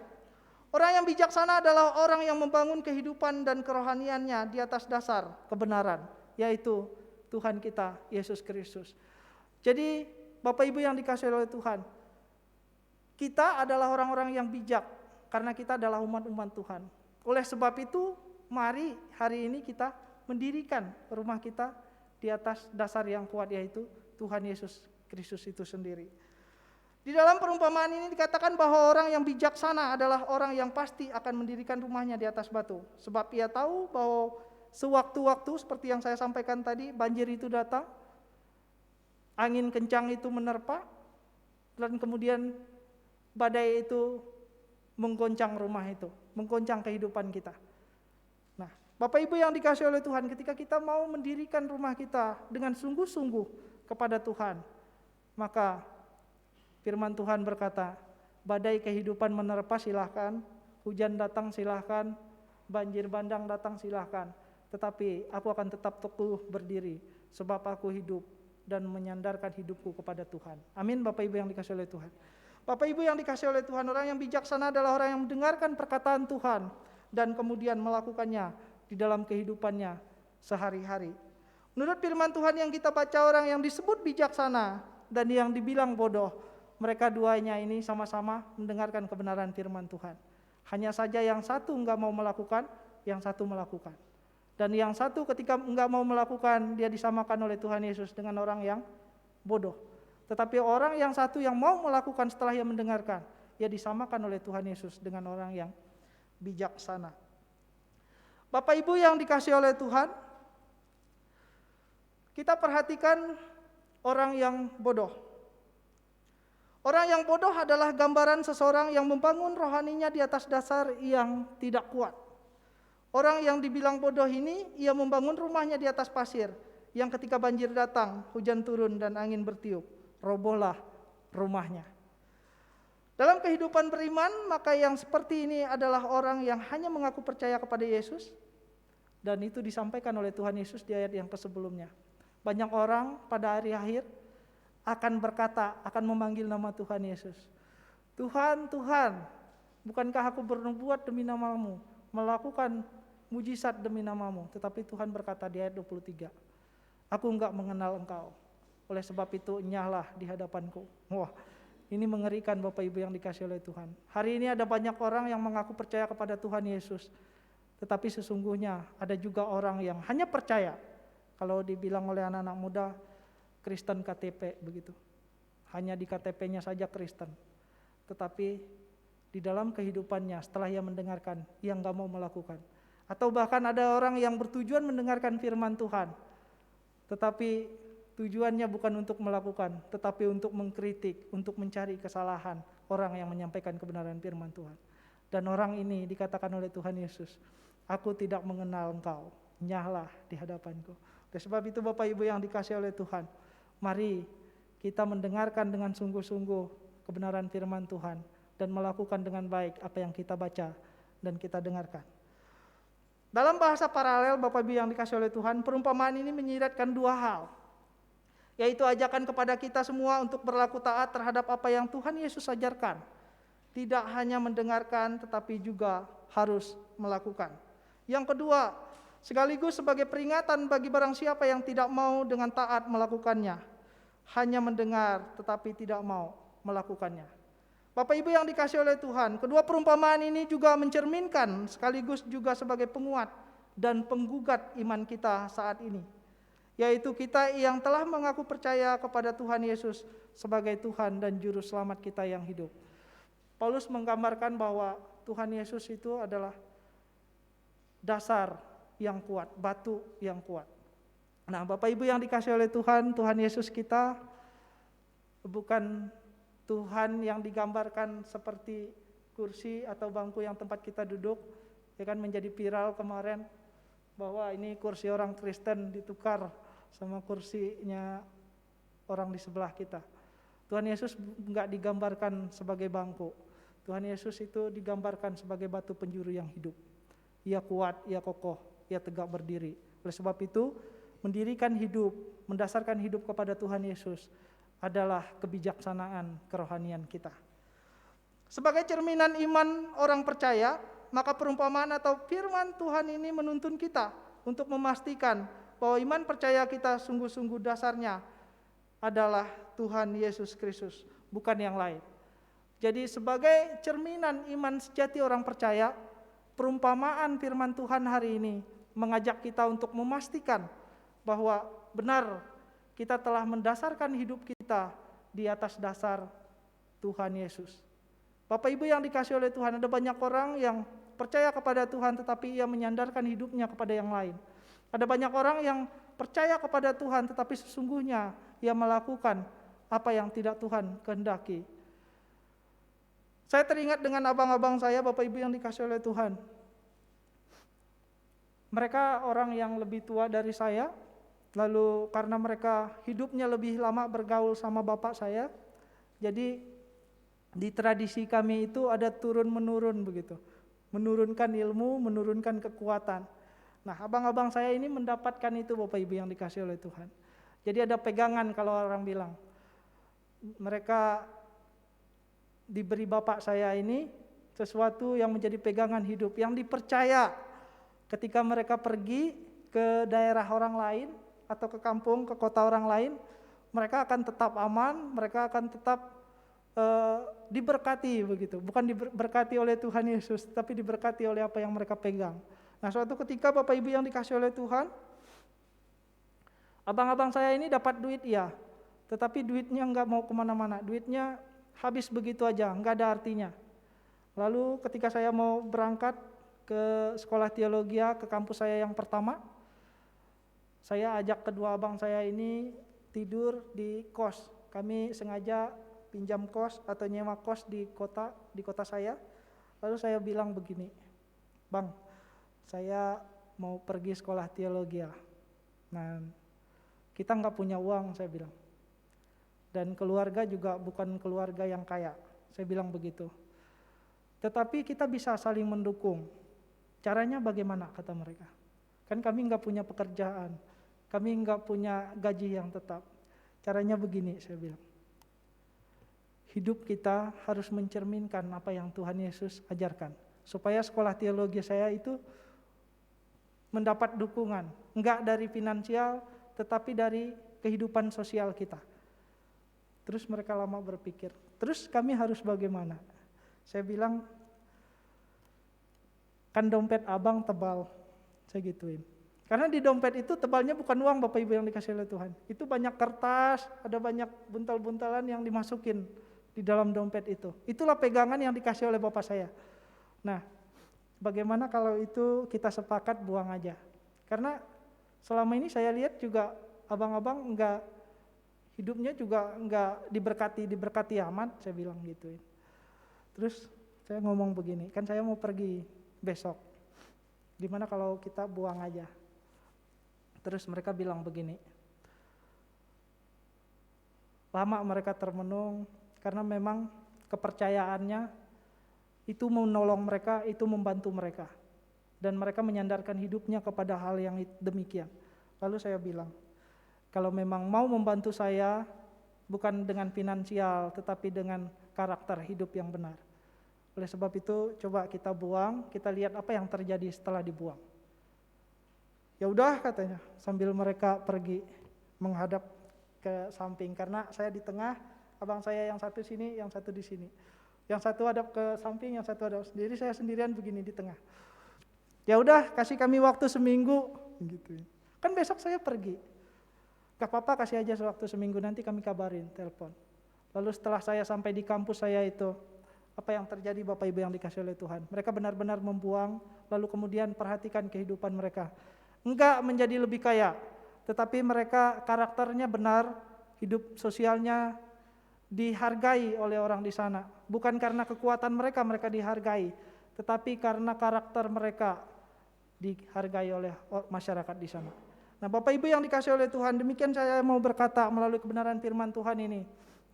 Speaker 3: Orang yang bijaksana adalah orang yang membangun kehidupan dan kerohaniannya di atas dasar kebenaran, yaitu Tuhan kita, Yesus Kristus. Jadi, Bapak Ibu yang dikasihi oleh Tuhan, kita adalah orang-orang yang bijak, karena kita adalah umat-umat Tuhan. Oleh sebab itu, mari hari ini kita mendirikan rumah kita di atas dasar yang kuat, yaitu Tuhan Yesus Kristus itu sendiri. Di dalam perumpamaan ini dikatakan bahwa orang yang bijaksana adalah orang yang pasti akan mendirikan rumahnya di atas batu. Sebab ia tahu bahwa sewaktu-waktu seperti yang saya sampaikan tadi, banjir itu datang, angin kencang itu menerpa, dan kemudian badai itu menggoncang rumah itu, menggoncang kehidupan kita. Nah, Bapak Ibu yang dikasihi oleh Tuhan, ketika kita mau mendirikan rumah kita dengan sungguh-sungguh kepada Tuhan, maka firman Tuhan berkata, badai kehidupan menerpa silahkan, hujan datang silahkan, banjir bandang datang silahkan, tetapi aku akan tetap teguh berdiri, sebab aku hidup dan menyandarkan hidupku kepada Tuhan. Amin Bapak Ibu yang dikasihi oleh Tuhan. Bapak Ibu yang dikasihi oleh Tuhan, orang yang bijaksana adalah orang yang mendengarkan perkataan Tuhan dan kemudian melakukannya di dalam kehidupannya sehari-hari. Menurut firman Tuhan yang kita baca, orang yang disebut bijaksana dan yang dibilang bodoh, mereka duanya ini sama-sama mendengarkan kebenaran firman Tuhan. Hanya saja yang satu enggak mau melakukan, yang satu melakukan. Dan yang satu ketika enggak mau melakukan, dia disamakan oleh Tuhan Yesus dengan orang yang bodoh. Tetapi orang yang satu yang mau melakukan setelah ia mendengarkan, ia disamakan oleh Tuhan Yesus dengan orang yang bijaksana. Bapak Ibu yang dikasihi oleh Tuhan, kita perhatikan orang yang bodoh. Orang yang bodoh adalah gambaran seseorang yang membangun rohaninya di atas dasar yang tidak kuat. Orang yang dibilang bodoh ini, ia membangun rumahnya di atas pasir, yang ketika banjir datang, hujan turun dan angin bertiup, robohlah rumahnya. Dalam kehidupan beriman, maka yang seperti ini adalah orang yang hanya mengaku percaya kepada Yesus, dan itu disampaikan oleh Tuhan Yesus di ayat yang sebelumnya. Banyak orang pada hari akhir akan berkata, akan memanggil nama Tuhan Yesus. Tuhan, Tuhan, bukankah aku bernubuat demi namamu, melakukan mujizat demi namamu? Tetapi Tuhan berkata di ayat 23, aku enggak mengenal engkau, oleh sebab itu enyahlah di hadapanku. Wah, ini mengerikan Bapak Ibu yang dikasihi oleh Tuhan. Hari ini ada banyak orang yang mengaku percaya kepada Tuhan Yesus, tetapi sesungguhnya ada juga orang yang hanya percaya. Kalau dibilang oleh anak-anak muda, Kristen KTP begitu. Hanya di KTP-nya saja Kristen. Tetapi di dalam kehidupannya setelah ia mendengarkan, ia enggak mau melakukan. Atau bahkan ada orang yang bertujuan mendengarkan firman Tuhan, tetapi tujuannya bukan untuk melakukan, tetapi untuk mengkritik, untuk mencari kesalahan orang yang menyampaikan kebenaran firman Tuhan. Dan orang ini dikatakan oleh Tuhan Yesus, aku tidak mengenal engkau, nyahlah di hadapanku. Oleh sebab itu Bapak Ibu yang dikasihi oleh Tuhan, mari kita mendengarkan dengan sungguh-sungguh kebenaran firman Tuhan dan melakukan dengan baik apa yang kita baca dan kita dengarkan. Dalam bahasa paralel Bapak Ibu yang dikasihi oleh Tuhan, perumpamaan ini menyiratkan dua hal, yaitu ajakan kepada kita semua untuk berlaku taat terhadap apa yang Tuhan Yesus ajarkan. Tidak hanya mendengarkan tetapi juga harus melakukan. Yang kedua, sekaligus sebagai peringatan bagi barang siapa yang tidak mau dengan taat melakukannya. hanya mendengar tetapi tidak mau melakukannya. Bapak Ibu yang dikasihi oleh Tuhan, kedua perumpamaan ini juga mencerminkan sekaligus juga sebagai penguat dan penggugat iman kita saat ini, yaitu kita yang telah mengaku percaya kepada Tuhan Yesus sebagai Tuhan dan Juru Selamat kita yang hidup. Paulus menggambarkan bahwa Tuhan Yesus itu adalah dasar yang kuat, batu yang kuat. Nah, Bapak Ibu yang dikasihi oleh Tuhan, Tuhan Yesus kita bukan Tuhan yang digambarkan seperti kursi atau bangku yang tempat kita duduk, ya kan, menjadi viral kemarin bahwa ini kursi orang Kristen ditukar sama kursinya orang di sebelah kita. Tuhan Yesus enggak digambarkan sebagai bangku. Tuhan Yesus itu digambarkan sebagai batu penjuru yang hidup. Ia kuat, ia kokoh, ia tegak berdiri. Oleh sebab itu, mendirikan hidup, mendasarkan hidup kepada Tuhan Yesus adalah kebijaksanaan kerohanian kita. Sebagai cerminan iman orang percaya, maka perumpamaan atau firman Tuhan ini menuntun kita untuk memastikan bahwa iman percaya kita sungguh-sungguh dasarnya adalah Tuhan Yesus Kristus, bukan yang lain. Jadi sebagai cerminan iman sejati orang percaya, perumpamaan firman Tuhan hari ini mengajak kita untuk memastikan bahwa benar kita telah mendasarkan hidup kita di atas dasar Tuhan Yesus. Bapak Ibu yang dikasihi oleh Tuhan, ada banyak orang yang percaya kepada Tuhan tetapi ia menyandarkan hidupnya kepada yang lain. Ada banyak orang yang percaya kepada Tuhan tetapi sesungguhnya ia melakukan apa yang tidak Tuhan kehendaki. Saya teringat dengan abang-abang saya, Bapak Ibu yang dikasihi oleh Tuhan. Mereka orang yang lebih tua dari saya. Lalu karena mereka hidupnya lebih lama bergaul sama bapak saya, jadi di tradisi kami itu ada turun-menurun begitu. Menurunkan ilmu, menurunkan kekuatan. Nah, abang-abang saya ini mendapatkan itu, Bapak Ibu yang dikasihi oleh Tuhan. Jadi ada pegangan kalau orang bilang. Mereka diberi bapak saya ini sesuatu yang menjadi pegangan hidup, yang dipercaya ketika mereka pergi ke daerah orang lain, atau ke kampung, ke kota orang lain, mereka akan tetap aman, mereka akan tetap diberkati begitu. Bukan diberkati oleh Tuhan Yesus, tapi diberkati oleh apa yang mereka pegang. Nah, suatu ketika Bapak Ibu yang dikasihi oleh Tuhan, abang-abang saya ini dapat duit ya, tetapi duitnya enggak mau kemana-mana, duitnya habis begitu aja, enggak ada artinya. Lalu ketika saya mau berangkat ke sekolah teologi, ke kampus saya yang pertama, saya ajak kedua abang saya ini tidur di kos. Kami sengaja pinjam kos atau nyewa kos di kota saya. Lalu saya bilang begini, "Bang, saya mau pergi sekolah teologi. Nah, kita nggak punya uang," saya bilang. Dan keluarga juga bukan keluarga yang kaya. Saya bilang begitu. Tetapi kita bisa saling mendukung. Caranya bagaimana, kata mereka? Kan kami nggak punya pekerjaan. Kami nggak punya gaji yang tetap. Caranya begini, saya bilang. Hidup kita harus mencerminkan apa yang Tuhan Yesus ajarkan. Supaya sekolah teologi saya itu mendapat dukungan. Enggak dari finansial, tetapi dari kehidupan sosial kita. Terus mereka lama berpikir, terus kami harus bagaimana? Saya bilang, kan dompet abang tebal. Saya gituin. Karena di dompet itu tebalnya bukan uang, Bapak Ibu yang dikasihi oleh Tuhan. Itu banyak kertas, ada banyak buntal-buntalan yang dimasukin di dalam dompet itu. Itulah pegangan yang dikasih oleh Bapak saya. Nah, bagaimana kalau itu kita sepakat buang aja? Karena selama ini saya lihat juga abang-abang hidupnya juga enggak diberkati amat, saya bilang gituin. Terus saya ngomong begini, kan saya mau pergi besok. Gimana kalau kita buang aja? Terus mereka bilang begini. Lama mereka termenung karena memang kepercayaannya itu menolong mereka, itu membantu mereka. Dan mereka menyandarkan hidupnya kepada hal yang demikian. Lalu saya bilang, kalau memang mau membantu saya, bukan dengan finansial, tetapi dengan karakter hidup yang benar. Oleh sebab itu, coba kita buang, kita lihat apa yang terjadi setelah dibuang. Ya udah katanya, sambil mereka pergi menghadap ke samping karena saya di tengah, abang saya yang satu sini, yang satu di sini. Yang satu hadap ke samping, yang satu hadap sendiri, saya sendirian begini di tengah. Ya udah, kasih kami waktu seminggu gitu. Kan besok saya pergi. Gak apa-apa, kasih aja waktu seminggu, nanti kami kabarin, telepon. Lalu setelah saya sampai di kampus saya itu, apa yang terjadi Bapak Ibu yang dikasih oleh Tuhan? Mereka benar-benar membuang, lalu kemudian perhatikan kehidupan mereka. Enggak menjadi lebih kaya, tetapi mereka karakternya benar, hidup sosialnya dihargai oleh orang di sana. Bukan karena kekuatan mereka dihargai, tetapi karena karakter mereka dihargai oleh masyarakat di sana. Nah, Bapak Ibu yang dikasih oleh Tuhan, demikian saya mau berkata melalui kebenaran firman Tuhan ini.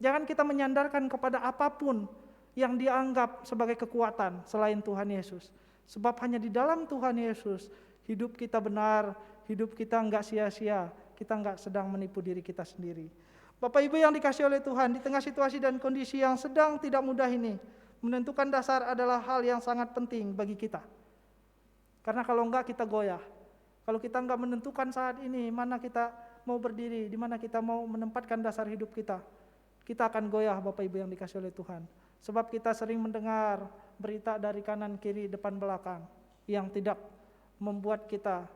Speaker 3: Jangan kita menyandarkan kepada apapun yang dianggap sebagai kekuatan selain Tuhan Yesus. Sebab hanya di dalam Tuhan Yesus hidup kita benar, hidup kita enggak sia-sia, kita enggak sedang menipu diri kita sendiri. Bapak Ibu yang dikasih oleh Tuhan, di tengah situasi dan kondisi yang sedang tidak mudah ini, menentukan dasar adalah hal yang sangat penting bagi kita. Karena kalau enggak kita goyah. Kalau kita enggak menentukan saat ini mana kita mau berdiri, di mana kita mau menempatkan dasar hidup kita akan goyah Bapak Ibu yang dikasih oleh Tuhan. Sebab kita sering mendengar berita dari kanan kiri depan belakang yang tidak membuat kita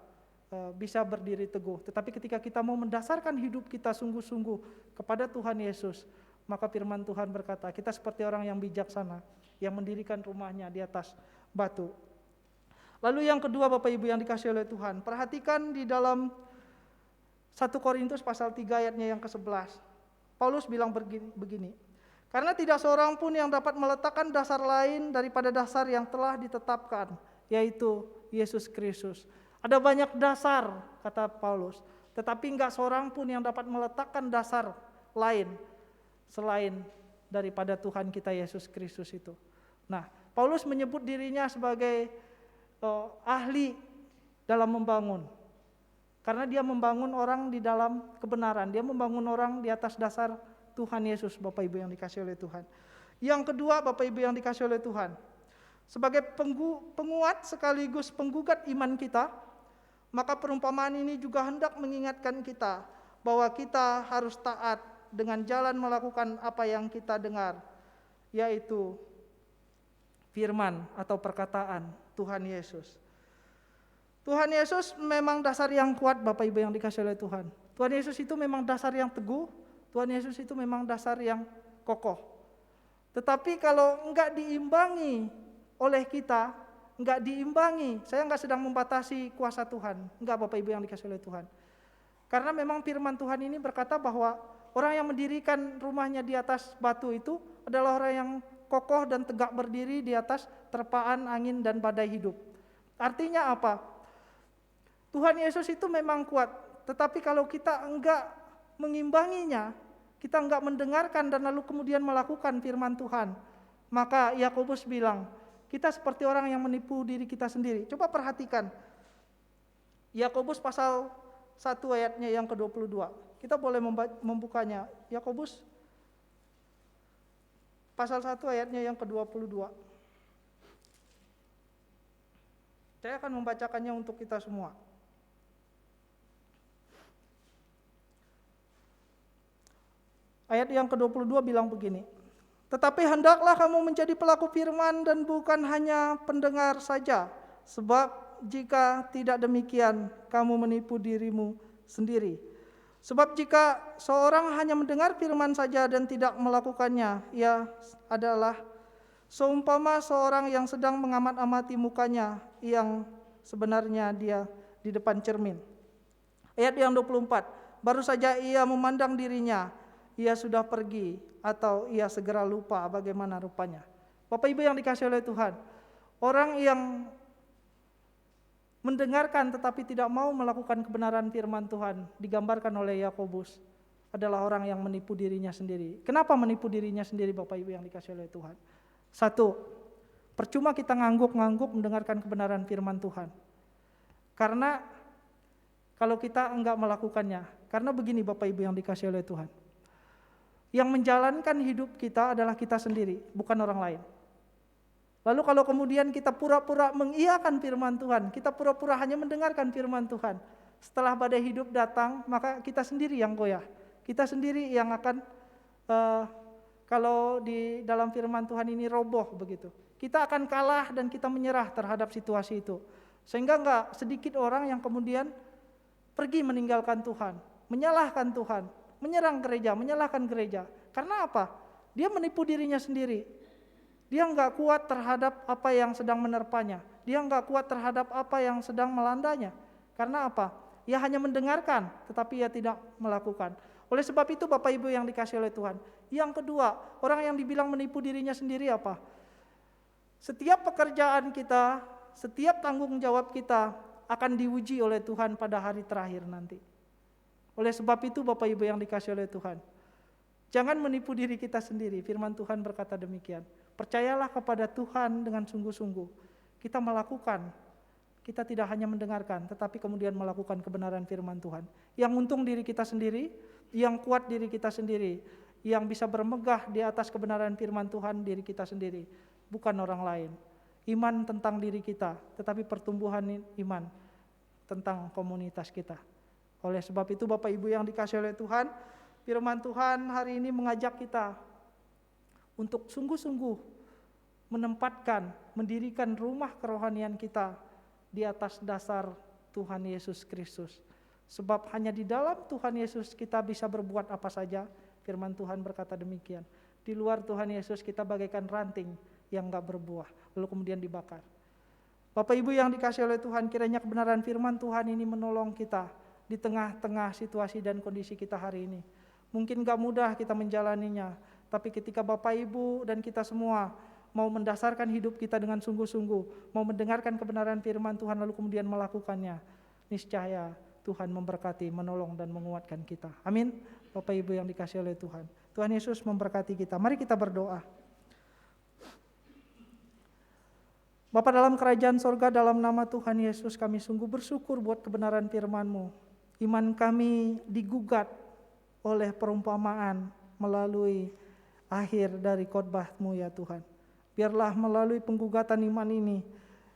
Speaker 3: bisa berdiri teguh. Tetapi ketika kita mau mendasarkan hidup kita sungguh-sungguh kepada Tuhan Yesus, maka firman Tuhan berkata, kita seperti orang yang bijaksana, yang mendirikan rumahnya di atas batu. Lalu yang kedua Bapak Ibu yang dikasih oleh Tuhan, perhatikan di dalam 1 Korintus pasal 3 ayatnya yang ke-11. Paulus bilang begini, karena tidak seorang pun yang dapat meletakkan dasar lain daripada dasar yang telah ditetapkan, yaitu Yesus Kristus. Ada banyak dasar, kata Paulus, tetapi enggak seorang pun yang dapat meletakkan dasar lain selain daripada Tuhan kita Yesus Kristus itu. Nah, Paulus menyebut dirinya sebagai ahli dalam membangun. Karena dia membangun orang di dalam kebenaran, dia membangun orang di atas dasar Tuhan Yesus, Bapak Ibu yang dikasih oleh Tuhan. Yang kedua, Bapak Ibu yang dikasih oleh Tuhan, sebagai penguat sekaligus penggugat iman kita, maka perumpamaan ini juga hendak mengingatkan kita bahwa kita harus taat dengan jalan melakukan apa yang kita dengar, yaitu firman atau perkataan Tuhan Yesus. Tuhan Yesus memang dasar yang kuat Bapak Ibu yang dikasih oleh Tuhan. Tuhan Yesus itu memang dasar yang teguh, Tuhan Yesus itu memang dasar yang kokoh. Tetapi kalau enggak diimbangi oleh kita, enggak diimbangi, saya enggak sedang membatasi kuasa Tuhan, enggak Bapak Ibu yang dikasih oleh Tuhan. Karena memang firman Tuhan ini berkata bahwa orang yang mendirikan rumahnya di atas batu itu adalah orang yang kokoh dan tegak berdiri di atas terpaan angin dan badai hidup. Artinya apa? Tuhan Yesus itu memang kuat, tetapi kalau kita enggak mengimbanginya, kita enggak mendengarkan dan lalu kemudian melakukan firman Tuhan, maka Yakobus bilang, kita seperti orang yang menipu diri kita sendiri. Coba perhatikan, Yakobus pasal 1 ayatnya yang ke-22. Kita boleh membukanya. Yakobus pasal 1 ayatnya yang ke-22. Saya akan membacakannya untuk kita semua. Ayat yang ke-22 bilang begini, tetapi hendaklah kamu menjadi pelaku firman dan bukan hanya pendengar saja, sebab jika tidak demikian kamu menipu dirimu sendiri. Sebab jika seorang hanya mendengar firman saja dan tidak melakukannya, ia adalah seumpama seorang yang sedang mengamat-amati mukanya yang sebenarnya dia di depan cermin. Ayat yang 24, baru saja ia memandang dirinya, ia sudah pergi atau ia segera lupa bagaimana rupanya. Bapak Ibu yang dikasih oleh Tuhan, orang yang mendengarkan tetapi tidak mau melakukan kebenaran firman Tuhan digambarkan oleh Yakobus adalah orang yang menipu dirinya sendiri. Kenapa menipu dirinya sendiri Bapak Ibu yang dikasih oleh Tuhan? Satu, percuma kita ngangguk-ngangguk mendengarkan kebenaran firman Tuhan. Karena kalau kita enggak melakukannya, karena begini Bapak Ibu yang dikasih oleh Tuhan, yang menjalankan hidup kita adalah kita sendiri, bukan orang lain. Lalu kalau kemudian kita pura-pura mengiyakan firman Tuhan, kita pura-pura hanya mendengarkan firman Tuhan, setelah badai hidup datang, maka kita sendiri yang goyah, Kita sendiri yang akan kalau di dalam firman Tuhan ini roboh begitu. Kita akan kalah dan kita menyerah terhadap situasi itu. Sehingga enggak sedikit orang yang kemudian pergi meninggalkan Tuhan, menyalahkan Tuhan, menyerang gereja, menyalahkan gereja. Karena apa? Dia menipu dirinya sendiri. Dia enggak kuat terhadap apa yang sedang menerpanya. Dia enggak kuat terhadap apa yang sedang melandanya. Karena apa? Ia hanya mendengarkan, tetapi ia tidak melakukan. Oleh sebab itu Bapak Ibu yang dikasihi oleh Tuhan. Yang kedua, orang yang dibilang menipu dirinya sendiri apa? Setiap pekerjaan kita, setiap tanggung jawab kita akan diuji oleh Tuhan pada hari terakhir nanti. Oleh sebab itu Bapak Ibu yang dikasihi oleh Tuhan, jangan menipu diri kita sendiri. Firman Tuhan berkata demikian. Percayalah kepada Tuhan dengan sungguh-sungguh. Kita melakukan, kita tidak hanya mendengarkan, tetapi kemudian melakukan kebenaran firman Tuhan. Yang untung diri kita sendiri, yang kuat diri kita sendiri, yang bisa bermegah di atas kebenaran firman Tuhan diri kita sendiri, bukan orang lain. Iman tentang diri kita, tetapi pertumbuhan iman tentang komunitas kita. Oleh sebab itu Bapak Ibu yang dikasihi oleh Tuhan, firman Tuhan hari ini mengajak kita untuk sungguh-sungguh menempatkan, mendirikan rumah kerohanian kita di atas dasar Tuhan Yesus Kristus. Sebab hanya di dalam Tuhan Yesus kita bisa berbuat apa saja. Firman Tuhan berkata demikian. Di luar Tuhan Yesus kita bagaikan ranting yang gak berbuah, lalu kemudian dibakar. Bapak Ibu yang dikasihi oleh Tuhan, kiranya kebenaran firman Tuhan ini menolong kita di tengah-tengah situasi dan kondisi kita hari ini. Mungkin gak mudah kita menjalaninya, tapi ketika Bapak Ibu dan kita semua mau mendasarkan hidup kita dengan sungguh-sungguh, mau mendengarkan kebenaran firman Tuhan lalu kemudian melakukannya, niscaya Tuhan memberkati, menolong dan menguatkan kita. Amin. Bapak Ibu yang dikasihi oleh Tuhan, Tuhan Yesus memberkati kita. Mari kita berdoa. Bapa dalam kerajaan sorga, dalam nama Tuhan Yesus kami sungguh bersyukur buat kebenaran firman-Mu. Iman kami digugat oleh perumpamaan melalui akhir dari khotbah-Mu ya Tuhan. Biarlah melalui penggugatan iman ini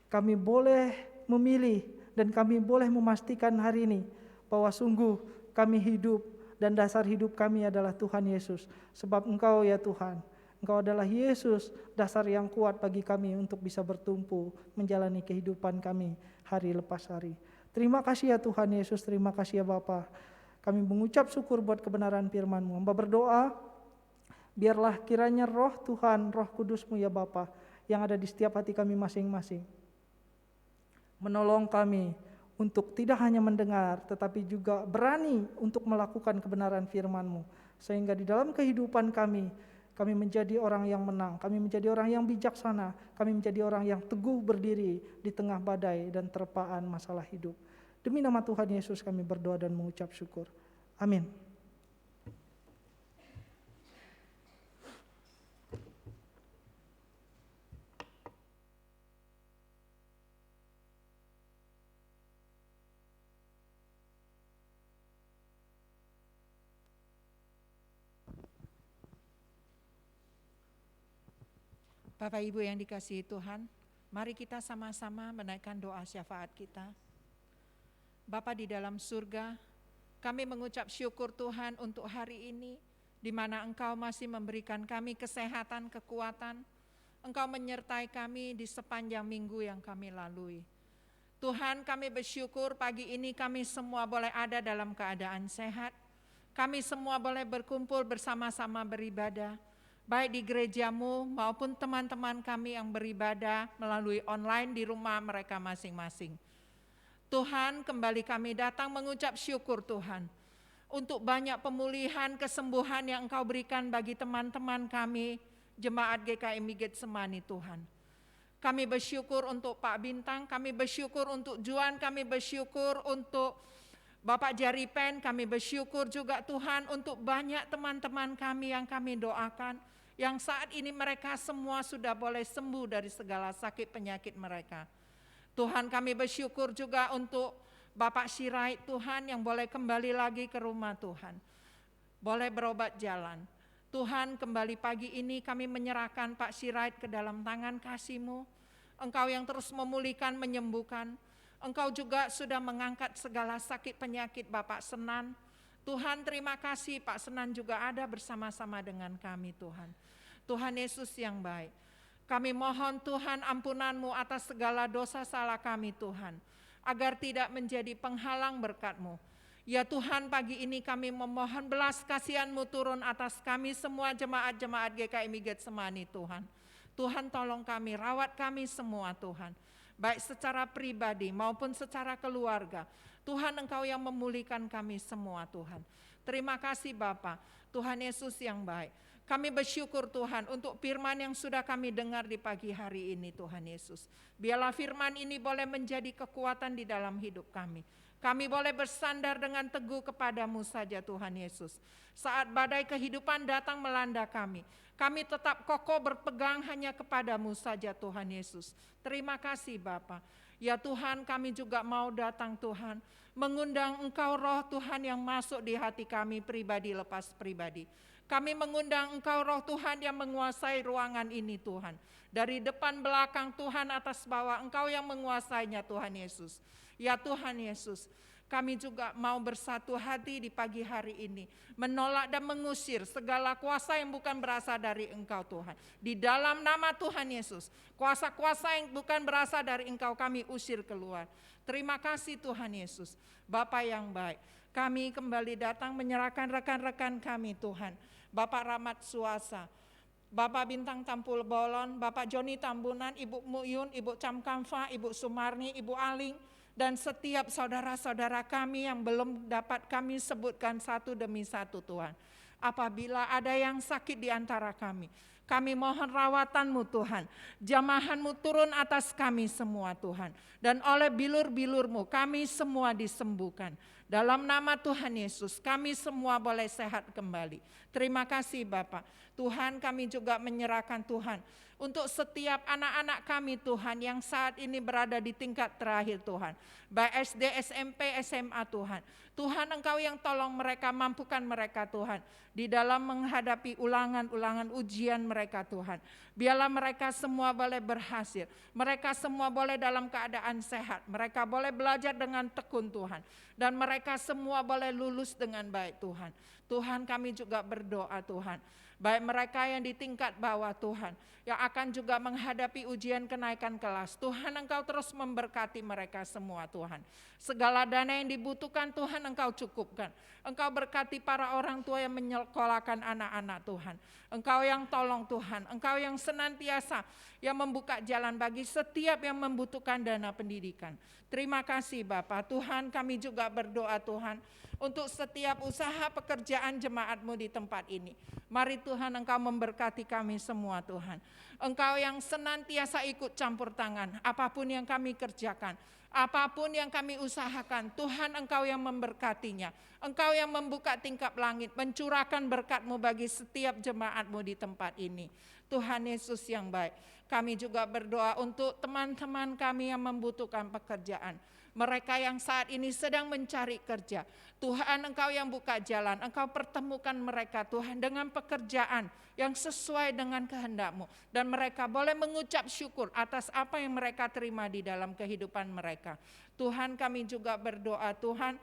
Speaker 3: kami boleh memilih dan kami boleh memastikan hari ini bahwa sungguh kami hidup dan dasar hidup kami adalah Tuhan Yesus. Sebab Engkau ya Tuhan, Engkau adalah Yesus, dasar yang kuat bagi kami untuk bisa bertumpu menjalani kehidupan kami hari lepas hari. Terima kasih ya Tuhan Yesus, terima kasih ya Bapa. Kami mengucap syukur buat kebenaran firman-Mu. Hamba berdoa, biarlah kiranya roh Tuhan, roh kudus-Mu ya Bapa, yang ada di setiap hati kami masing-masing, menolong kami untuk tidak hanya mendengar, tetapi juga berani untuk melakukan kebenaran firman-Mu. Sehingga di dalam kehidupan kami menjadi orang yang menang, kami menjadi orang yang bijaksana, kami menjadi orang yang teguh berdiri di tengah badai dan terpaan masalah hidup. Demi nama Tuhan Yesus kami berdoa dan mengucap syukur. Amin.
Speaker 4: Bapak Ibu yang dikasihi Tuhan, mari kita sama-sama menaikkan doa syafaat kita. Bapa di dalam surga, kami mengucap syukur Tuhan untuk hari ini, di mana Engkau masih memberikan kami kesehatan, kekuatan. Engkau menyertai kami di sepanjang minggu yang kami lalui. Tuhan, kami bersyukur pagi ini kami semua boleh ada dalam keadaan sehat. Kami semua boleh berkumpul bersama-sama beribadah, baik di gereja-Mu maupun teman-teman kami yang beribadah melalui online di rumah mereka masing-masing. Tuhan, kembali kami datang mengucap syukur Tuhan untuk banyak pemulihan, kesembuhan yang Engkau berikan bagi teman-teman kami, Jemaat GKMI Getsemani Tuhan. Kami bersyukur untuk Pak Bintang, kami bersyukur untuk Juan, kami bersyukur untuk Bapak Jaripen, kami bersyukur juga Tuhan untuk banyak teman-teman kami yang kami doakan, yang saat ini mereka semua sudah boleh sembuh dari segala sakit penyakit mereka. Tuhan, kami bersyukur juga untuk Bapak Sirait Tuhan yang boleh kembali lagi ke rumah Tuhan, boleh berobat jalan. Tuhan, kembali pagi ini kami menyerahkan Pak Sirait ke dalam tangan kasih-Mu. Engkau yang terus memulihkan, menyembuhkan. Engkau juga sudah mengangkat segala sakit penyakit Bapak Senan Tuhan terima kasih Pak Senan juga ada bersama-sama dengan kami Tuhan. Tuhan Yesus yang baik. Kami mohon Tuhan ampunan-Mu atas segala dosa salah kami Tuhan. Agar tidak menjadi penghalang berkat-Mu. Ya Tuhan, pagi ini kami memohon belas kasihan-Mu turun atas kami semua jemaat-jemaat GKMI Getsemani Tuhan. Tuhan tolong kami, rawat kami semua Tuhan. Baik secara pribadi maupun secara keluarga. Tuhan Engkau yang memulihkan kami semua Tuhan. Terima kasih Bapa, Tuhan Yesus yang baik. Kami bersyukur Tuhan untuk firman yang sudah kami dengar di pagi hari ini Tuhan Yesus. Biarlah firman ini boleh menjadi kekuatan di dalam hidup kami. Kami boleh bersandar dengan teguh kepadamu saja Tuhan Yesus. Saat badai kehidupan datang melanda kami tetap kokoh berpegang hanya kepadamu saja Tuhan Yesus. Terima kasih Bapa. Ya Tuhan, kami juga mau datang Tuhan, mengundang Engkau Roh Tuhan yang masuk di hati kami pribadi lepas pribadi. Kami mengundang Engkau Roh Tuhan yang menguasai ruangan ini Tuhan. Dari depan belakang Tuhan atas bawah Engkau yang menguasainya Tuhan Yesus. Ya Tuhan Yesus, kami juga mau bersatu hati di pagi hari ini. Menolak dan mengusir segala kuasa yang bukan berasal dari Engkau Tuhan. Di dalam nama Tuhan Yesus, kuasa-kuasa yang bukan berasal dari Engkau kami usir keluar. Terima kasih Tuhan Yesus, Bapa yang baik. Kami kembali datang menyerahkan rekan-rekan kami Tuhan. Bapak Rahmat Suasa, Bapak Bintang Tampul Bolon, Bapak Joni Tambunan, Ibu Muyun, Ibu Cam Kamfa, Ibu Sumarni, Ibu Aling, dan setiap saudara-saudara kami yang belum dapat kami sebutkan satu demi satu Tuhan. Apabila ada yang sakit di antara kami mohon rawatan-Mu Tuhan, jamahan-Mu turun atas kami semua Tuhan. Dan oleh bilur-bilur-Mu kami semua disembuhkan. Dalam nama Tuhan Yesus kami semua boleh sehat kembali. Terima kasih Bapak. Tuhan, kami juga menyerahkan Tuhan untuk setiap anak-anak kami Tuhan yang saat ini berada di tingkat terakhir Tuhan. Baik SD, SMP, SMA Tuhan. Tuhan Engkau yang tolong mereka, mampukan mereka Tuhan. Di dalam menghadapi ulangan-ulangan ujian mereka Tuhan. Biarlah mereka semua boleh berhasil. Mereka semua boleh dalam keadaan sehat. Mereka boleh belajar dengan tekun Tuhan. Dan mereka semua boleh lulus dengan baik Tuhan. Tuhan, kami juga berdoa Tuhan. Baik mereka yang di tingkat bawah Tuhan, yang akan juga menghadapi ujian kenaikan kelas. Tuhan Engkau terus memberkati mereka semua Tuhan. Segala dana yang dibutuhkan Tuhan Engkau cukupkan. Engkau berkati para orang tua yang menyekolahkan anak-anak Tuhan. Engkau yang tolong Tuhan. Engkau yang senantiasa yang membuka jalan bagi setiap yang membutuhkan dana pendidikan. Terima kasih Bapak. Tuhan, kami juga berdoa Tuhan untuk setiap usaha pekerjaan jemaat-Mu di tempat ini. Mari Tuhan Engkau memberkati kami semua Tuhan. Engkau yang senantiasa ikut campur tangan apapun yang kami kerjakan. Apapun yang kami usahakan, Tuhan Engkau yang memberkatinya. Engkau yang membuka tingkap langit, mencurahkan berkat-Mu bagi setiap jemaat-Mu di tempat ini. Tuhan Yesus yang baik, kami juga berdoa untuk teman-teman kami yang membutuhkan pekerjaan. Mereka yang saat ini sedang mencari kerja. Tuhan Engkau yang buka jalan, Engkau pertemukan mereka Tuhan dengan pekerjaan yang sesuai dengan kehendak-Mu. Dan mereka boleh mengucap syukur atas apa yang mereka terima di dalam kehidupan mereka. Tuhan, kami juga berdoa Tuhan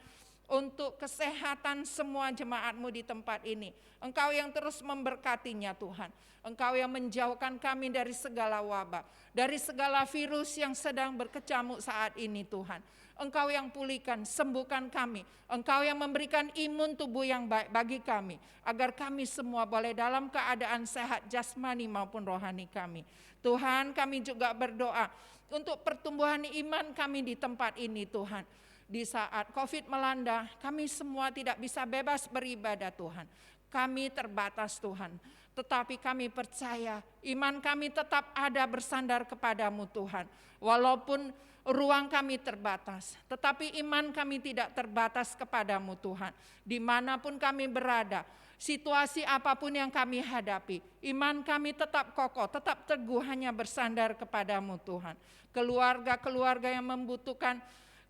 Speaker 4: untuk kesehatan semua jemaat-Mu di tempat ini. Engkau yang terus memberkatinya Tuhan. Engkau yang menjauhkan kami dari segala wabah, dari segala virus yang sedang berkecamuk saat ini Tuhan. Engkau yang pulihkan, sembuhkan kami. Engkau yang memberikan imun tubuh yang baik bagi kami, agar kami semua boleh dalam keadaan sehat jasmani maupun rohani kami. Tuhan, kami juga berdoa untuk pertumbuhan iman kami di tempat ini Tuhan. Di saat COVID melanda, kami semua tidak bisa bebas beribadah Tuhan. Kami terbatas Tuhan, tetapi kami percaya iman kami tetap ada bersandar kepadamu Tuhan. Walaupun ruang kami terbatas, tetapi iman kami tidak terbatas kepadamu Tuhan. Dimanapun kami berada, situasi apapun yang kami hadapi, iman kami tetap kokoh, tetap teguh hanya bersandar kepadamu Tuhan. Keluarga-keluarga yang membutuhkan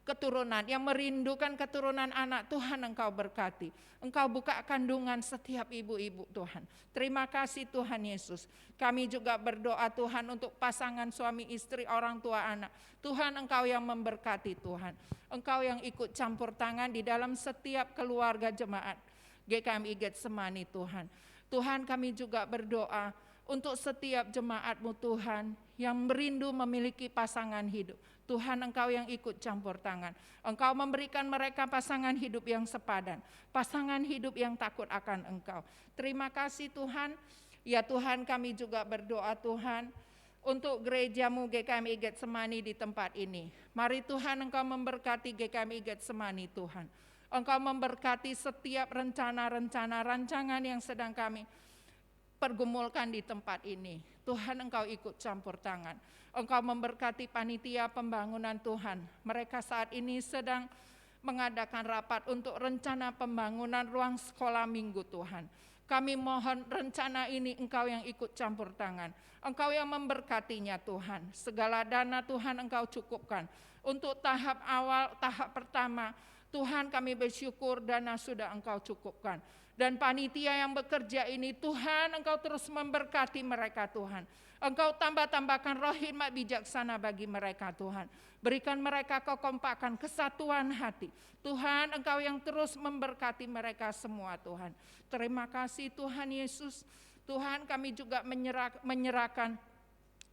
Speaker 4: keturunan, yang merindukan keturunan anak, Tuhan Engkau berkati. Engkau buka kandungan setiap ibu-ibu Tuhan. Terima kasih Tuhan Yesus. Kami juga berdoa Tuhan untuk pasangan suami istri, orang tua anak. Tuhan Engkau yang memberkati Tuhan. Engkau yang ikut campur tangan di dalam setiap keluarga jemaat GKMI Getsemani Tuhan. Tuhan kami juga berdoa untuk setiap jemaat-Mu Tuhan yang merindu memiliki pasangan hidup. Tuhan Engkau yang ikut campur tangan. Engkau memberikan mereka pasangan hidup yang sepadan. Pasangan hidup yang takut akan Engkau. Terima kasih Tuhan. Ya Tuhan kami juga berdoa Tuhan untuk gereja-Mu GKMI Getsemani di tempat ini. Mari Tuhan Engkau memberkati GKMI Getsemani Tuhan. Engkau memberkati setiap rencana-rencana, rancangan yang sedang kami pergumulkan di tempat ini. Tuhan Engkau ikut campur tangan. Engkau memberkati panitia pembangunan Tuhan. Mereka saat ini sedang mengadakan rapat untuk rencana pembangunan ruang sekolah minggu Tuhan. Kami mohon rencana ini Engkau yang ikut campur tangan. Engkau yang memberkatinya Tuhan. Segala dana Tuhan Engkau cukupkan. Untuk tahap awal, tahap pertama, Tuhan kami bersyukur dana sudah Engkau cukupkan. Dan panitia yang bekerja ini Tuhan Engkau terus memberkati mereka Tuhan. Engkau tambah-tambahkan roh hikmat bijaksana bagi mereka Tuhan. Berikan mereka kekompakan, kesatuan hati. Tuhan Engkau yang terus memberkati mereka semua Tuhan. Terima kasih Tuhan Yesus. Tuhan kami juga menyerahkan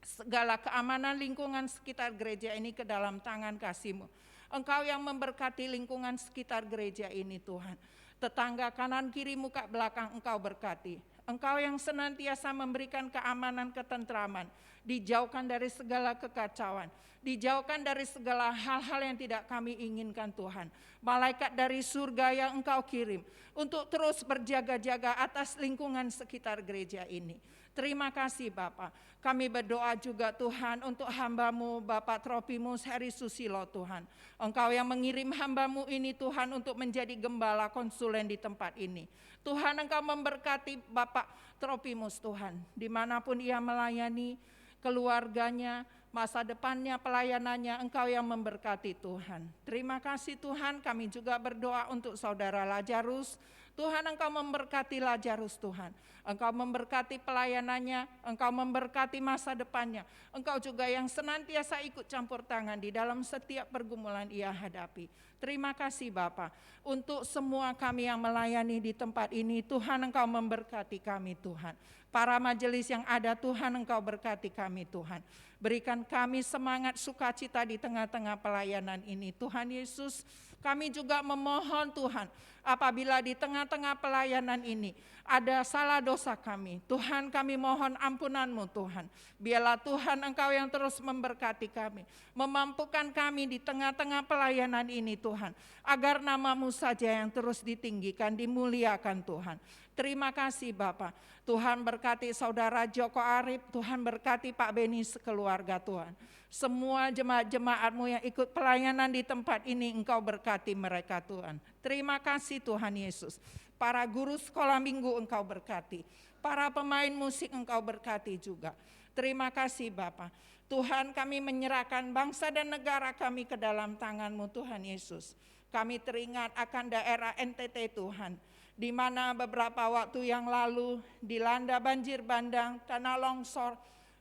Speaker 4: segala keamanan lingkungan sekitar gereja ini ke dalam tangan kasih-Mu. Engkau yang memberkati lingkungan sekitar gereja ini Tuhan. Tetangga kanan kiri muka belakang Engkau berkati. Engkau yang senantiasa memberikan keamanan, ketentraman, dijauhkan dari segala kekacauan, dijauhkan dari segala hal-hal yang tidak kami inginkan Tuhan. Malaikat dari surga yang Engkau kirim untuk terus berjaga-jaga atas lingkungan sekitar gereja ini. Terima kasih Bapa. Kami berdoa juga Tuhan untuk hamba-Mu Bapak Tropimus Heri Susilo Tuhan. Engkau yang mengirim hamba-Mu ini Tuhan untuk menjadi gembala konsulen di tempat ini. Tuhan Engkau memberkati Bapak Tropimus Tuhan. Dimanapun ia melayani keluarganya, masa depannya, pelayanannya, Engkau yang memberkati Tuhan. Terima kasih Tuhan, kami juga berdoa untuk saudara Lazarus. Tuhan Engkau memberkati Lazarus Tuhan. Engkau memberkati pelayanannya, Engkau memberkati masa depannya. Engkau juga yang senantiasa ikut campur tangan di dalam setiap pergumulan ia hadapi. Terima kasih Bapa. Untuk semua kami yang melayani di tempat ini, Tuhan Engkau memberkati kami Tuhan. Para majelis yang ada Tuhan Engkau berkati kami Tuhan. Berikan kami semangat sukacita di tengah-tengah pelayanan ini. Tuhan Yesus, kami juga memohon Tuhan, apabila di tengah-tengah pelayanan ini ada salah dosa kami, Tuhan kami mohon ampunan-Mu Tuhan. Biarlah Tuhan Engkau yang terus memberkati kami, memampukan kami di tengah-tengah pelayanan ini Tuhan, agar nama-Mu saja yang terus ditinggikan, dimuliakan Tuhan. Terima kasih Bapa. Tuhan berkati saudara Joko Arif, Tuhan berkati Pak Beni sekeluarga Tuhan. Semua jemaat-jemaat-Mu yang ikut pelayanan di tempat ini Engkau berkati mereka Tuhan. Terima kasih Tuhan Yesus. Para guru sekolah minggu Engkau berkati. Para pemain musik Engkau berkati juga. Terima kasih Bapa. Tuhan kami menyerahkan bangsa dan negara kami ke dalam tangan-Mu Tuhan Yesus. Kami teringat akan daerah NTT Tuhan, di mana beberapa waktu yang lalu dilanda banjir bandang, tanah longsor,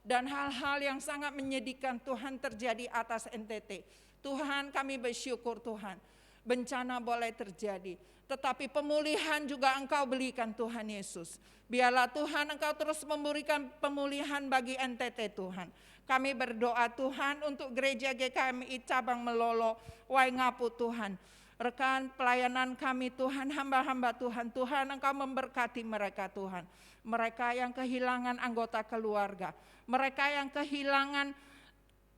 Speaker 4: dan hal-hal yang sangat menyedihkan Tuhan terjadi atas NTT. Tuhan kami bersyukur Tuhan, bencana boleh terjadi, tetapi pemulihan juga Engkau berikan Tuhan Yesus. Biarlah Tuhan Engkau terus memberikan pemulihan bagi NTT Tuhan. Kami berdoa Tuhan untuk gereja GKMI cabang Melolo, Waingapu Tuhan. Rekan pelayanan kami Tuhan, hamba-hamba Tuhan, Tuhan Engkau memberkati mereka Tuhan. Mereka yang kehilangan anggota keluarga, mereka yang kehilangan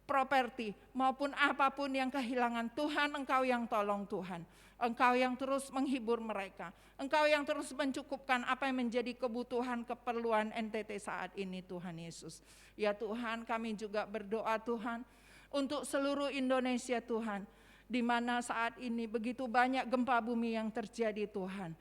Speaker 4: properti maupun apapun yang kehilangan, Tuhan Engkau yang tolong Tuhan. Engkau yang terus menghibur mereka, Engkau yang terus mencukupkan apa yang menjadi kebutuhan keperluan NTT saat ini Tuhan Yesus. Ya Tuhan, kami juga berdoa Tuhan untuk seluruh Indonesia Tuhan, di mana saat ini begitu banyak gempa bumi yang terjadi Tuhan.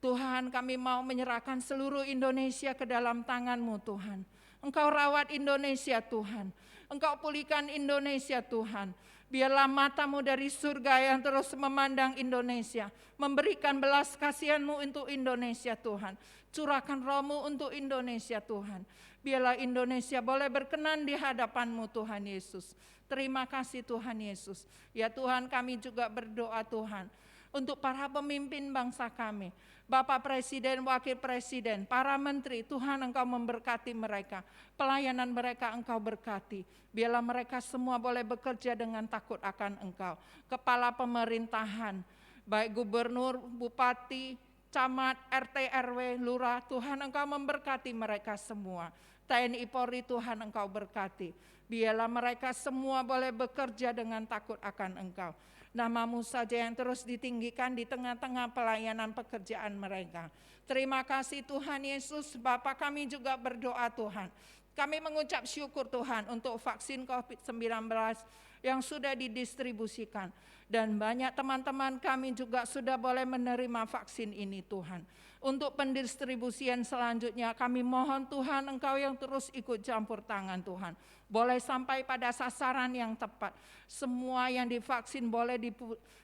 Speaker 4: Tuhan kami mau menyerahkan seluruh Indonesia ke dalam tangan-Mu Tuhan. Engkau rawat Indonesia Tuhan. Engkau pulihkan Indonesia Tuhan. Biarlah matamu dari surga yang terus memandang Indonesia, memberikan belas kasihan-Mu untuk Indonesia Tuhan. Curahkan roh-Mu untuk Indonesia Tuhan. Biarlah Indonesia boleh berkenan di hadapan-Mu Tuhan Yesus. Terima kasih Tuhan Yesus. Ya Tuhan, kami juga berdoa Tuhan untuk para pemimpin bangsa kami. Bapak Presiden, Wakil Presiden, para menteri, Tuhan Engkau memberkati mereka. Pelayanan mereka Engkau berkati. Biarlah mereka semua boleh bekerja dengan takut akan Engkau. Kepala pemerintahan, baik gubernur, bupati, camat, RT, RW, lurah, Tuhan Engkau memberkati mereka semua. TNI Polri Tuhan Engkau berkati. Biarlah mereka semua boleh bekerja dengan takut akan Engkau. Nama-Mu saja yang terus ditinggikan di tengah-tengah pelayanan pekerjaan mereka. Terima kasih Tuhan Yesus. Bapa, kami juga berdoa Tuhan. Kami mengucap syukur Tuhan untuk vaksin COVID-19 yang sudah didistribusikan. Dan banyak teman-teman kami juga sudah boleh menerima vaksin ini Tuhan. Untuk pendistribusian selanjutnya kami mohon Tuhan Engkau yang terus ikut campur tangan Tuhan. Boleh sampai pada sasaran yang tepat. Semua yang divaksin boleh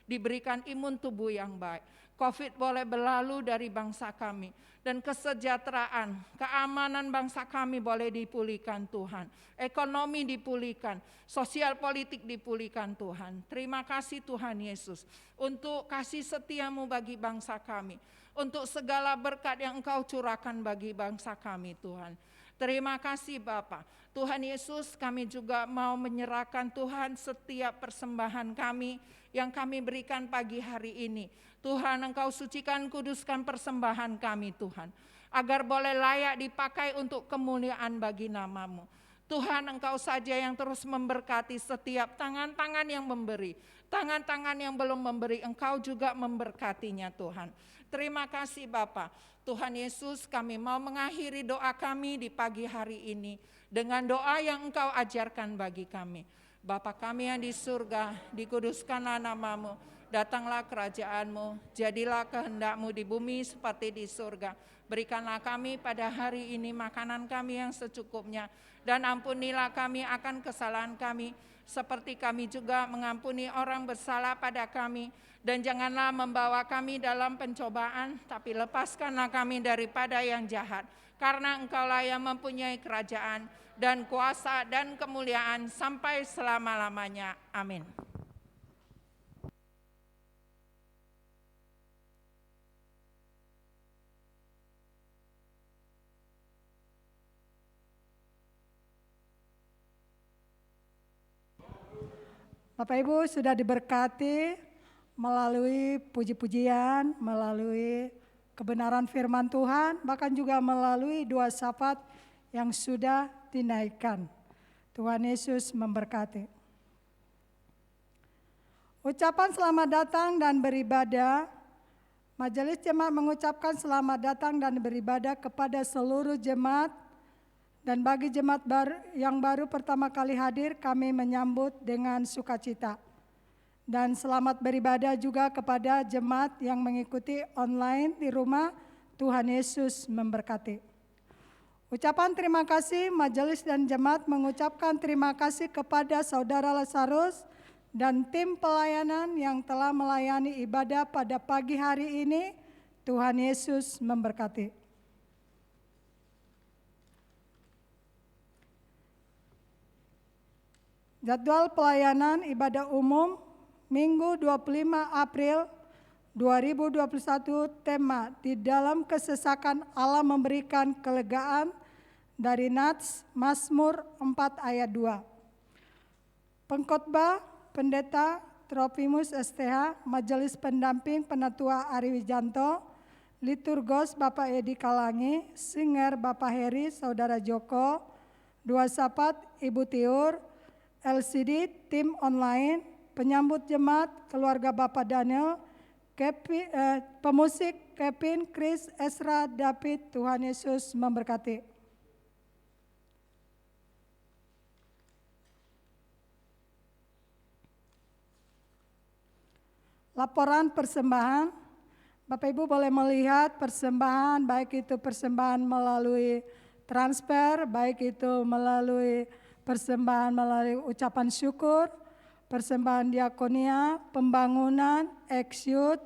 Speaker 4: diberikan imun tubuh yang baik. COVID boleh berlalu dari bangsa kami. Dan kesejahteraan, keamanan bangsa kami boleh dipulihkan Tuhan. Ekonomi dipulihkan, sosial politik dipulihkan Tuhan. Terima kasih Tuhan Yesus untuk kasih setia-Mu bagi bangsa kami. Untuk segala berkat yang Engkau curahkan bagi bangsa kami Tuhan. Terima kasih Bapa. Tuhan Yesus, kami juga mau menyerahkan Tuhan setiap persembahan kami yang kami berikan pagi hari ini. Tuhan Engkau sucikan, kuduskan persembahan kami Tuhan. Agar boleh layak dipakai untuk kemuliaan bagi nama-Mu. Tuhan Engkau saja yang terus memberkati setiap tangan-tangan yang memberi. Tangan-tangan yang belum memberi, Engkau juga memberkatinya Tuhan. Terima kasih Bapa. Tuhan Yesus, kami mau mengakhiri doa kami di pagi hari ini dengan doa yang Engkau ajarkan bagi kami. Bapa kami yang di surga, dikuduskanlah nama-Mu, datanglah kerajaan-Mu, jadilah kehendak-Mu di bumi seperti di surga. Berikanlah kami pada hari ini makanan kami yang secukupnya, dan ampunilah kami akan kesalahan kami, seperti kami juga mengampuni orang bersalah pada kami. Dan janganlah membawa kami dalam pencobaan, tapi lepaskanlah kami daripada yang jahat. Karena Engkaulah yang mempunyai kerajaan dan kuasa dan kemuliaan sampai selama-lamanya. Amin.
Speaker 5: Bapak Ibu sudah diberkati melalui puji-pujian, melalui kebenaran firman Tuhan, bahkan juga melalui doa syafaat yang sudah dinaikkan. Tuhan Yesus memberkati. Ucapan selamat datang dan beribadah. Majelis Jemaat mengucapkan selamat datang dan beribadah kepada seluruh jemaat. Dan bagi jemaat yang baru pertama kali hadir, kami menyambut dengan sukacita. Dan selamat beribadah juga kepada jemaat yang mengikuti online di rumah. Tuhan Yesus memberkati. Ucapan terima kasih, majelis dan jemaat mengucapkan terima kasih kepada Saudara Lazarus dan tim pelayanan yang telah melayani ibadah pada pagi hari ini. Tuhan Yesus memberkati. Jadwal pelayanan ibadah umum Minggu 25 April 2021, tema di dalam kesesakan Allah memberikan kelegaan, dari Nats Mazmur 4 ayat 2. Pengkhotbah Pendeta Trofimus STH, Majelis Pendamping Penatua Ari Wijanto, Liturgos Bapak Edi Kalangi, Singer Bapak Heri, Saudara Joko, Dua Sapat Ibu Tiur, LCD tim online, penyambut jemaat, keluarga Bapak Daniel, pemusik Kevin, Chris, Ezra, David. Tuhan Yesus memberkati. Laporan persembahan, Bapak Ibu boleh melihat persembahan, baik itu persembahan melalui transfer, baik itu melalui persembahan melalui ucapan syukur, persembahan diakonia, pembangunan, eksyut.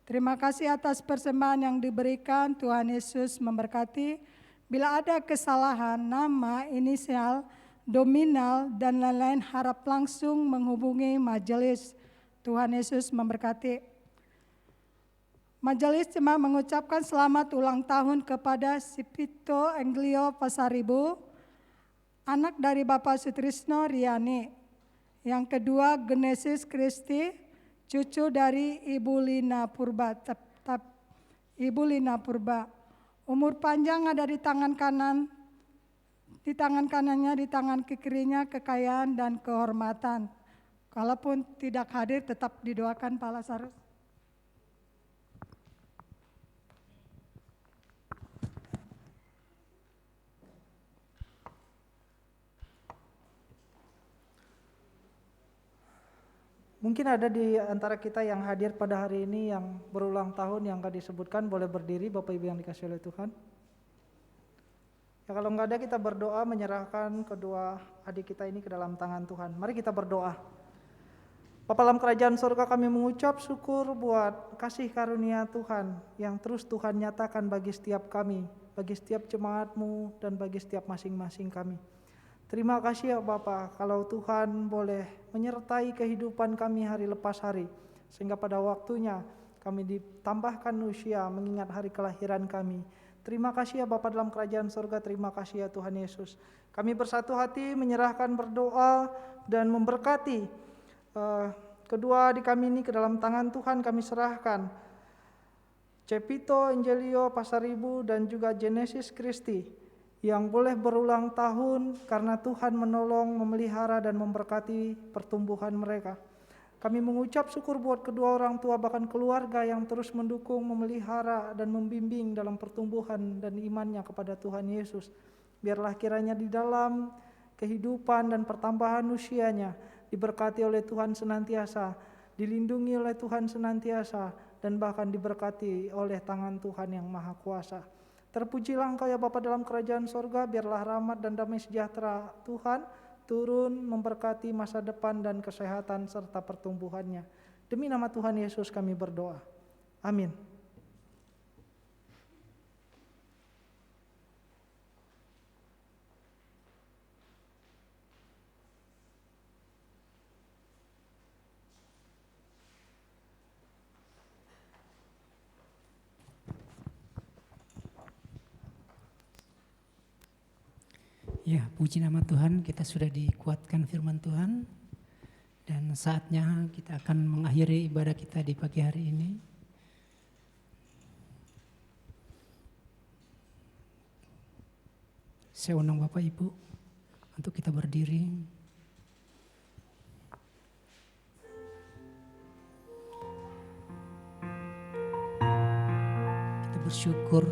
Speaker 5: Terima kasih atas persembahan yang diberikan. Tuhan Yesus memberkati. Bila ada kesalahan nama, inisial, nominal, dan lain-lain, harap langsung menghubungi majelis. Tuhan Yesus memberkati. Majelis Jemaat mengucapkan selamat ulang tahun kepada Sipito Englio Pasaribu, anak dari Bapak Sutrisno Riani. Yang kedua Genesis Kristi, cucu dari Ibu Lina Purba. Ibu Lina Purba. Umur panjang ada di tangan kanan, di tangan kanannya, di tangan kirinya kekayaan dan kehormatan. Kalaupun tidak hadir tetap didoakan Pak Lazarus.
Speaker 3: Mungkin ada di antara kita yang hadir pada hari ini yang berulang tahun yang gak disebutkan, boleh berdiri Bapak Ibu yang dikasihi oleh Tuhan. Ya kalau nggak ada kita berdoa menyerahkan kedua adik kita ini ke dalam tangan Tuhan. Mari kita berdoa. Bapa dalam kerajaan surga, kami mengucap syukur buat kasih karunia Tuhan yang terus Tuhan nyatakan bagi setiap kami, bagi setiap jemaat-Mu dan bagi setiap masing-masing kami. Terima kasih ya Bapa, kalau Tuhan boleh menyertai kehidupan kami hari lepas hari, sehingga pada waktunya kami ditambahkan usia mengingat hari kelahiran kami. Terima kasih ya Bapa dalam kerajaan surga, terima kasih ya Tuhan Yesus. Kami bersatu hati menyerahkan, berdoa dan memberkati kedua adik kami ini ke dalam tangan Tuhan kami serahkan. Cepito Angelio Pasaribu dan juga Genesis Kristi yang boleh berulang tahun karena Tuhan menolong, memelihara dan memberkati pertumbuhan mereka. Kami mengucap syukur buat kedua orang tua bahkan keluarga yang terus mendukung, memelihara dan membimbing dalam pertumbuhan dan imannya kepada Tuhan Yesus. Biarlah kiranya di dalam kehidupan dan pertambahan usianya diberkati oleh Tuhan senantiasa, dilindungi oleh Tuhan senantiasa, dan bahkan diberkati oleh tangan Tuhan yang Maha Kuasa. Terpujilah Engkau ya Bapa dalam kerajaan sorga, biarlah rahmat dan damai sejahtera Tuhan turun memberkati masa depan dan kesehatan serta pertumbuhannya. Demi nama Tuhan Yesus kami berdoa. Amin.
Speaker 1: Ya, puji nama Tuhan, kita sudah dikuatkan firman Tuhan. Dan saatnya kita akan mengakhiri ibadah kita di pagi hari ini. Saya undang Bapak Ibu untuk kita berdiri. Kita bersyukur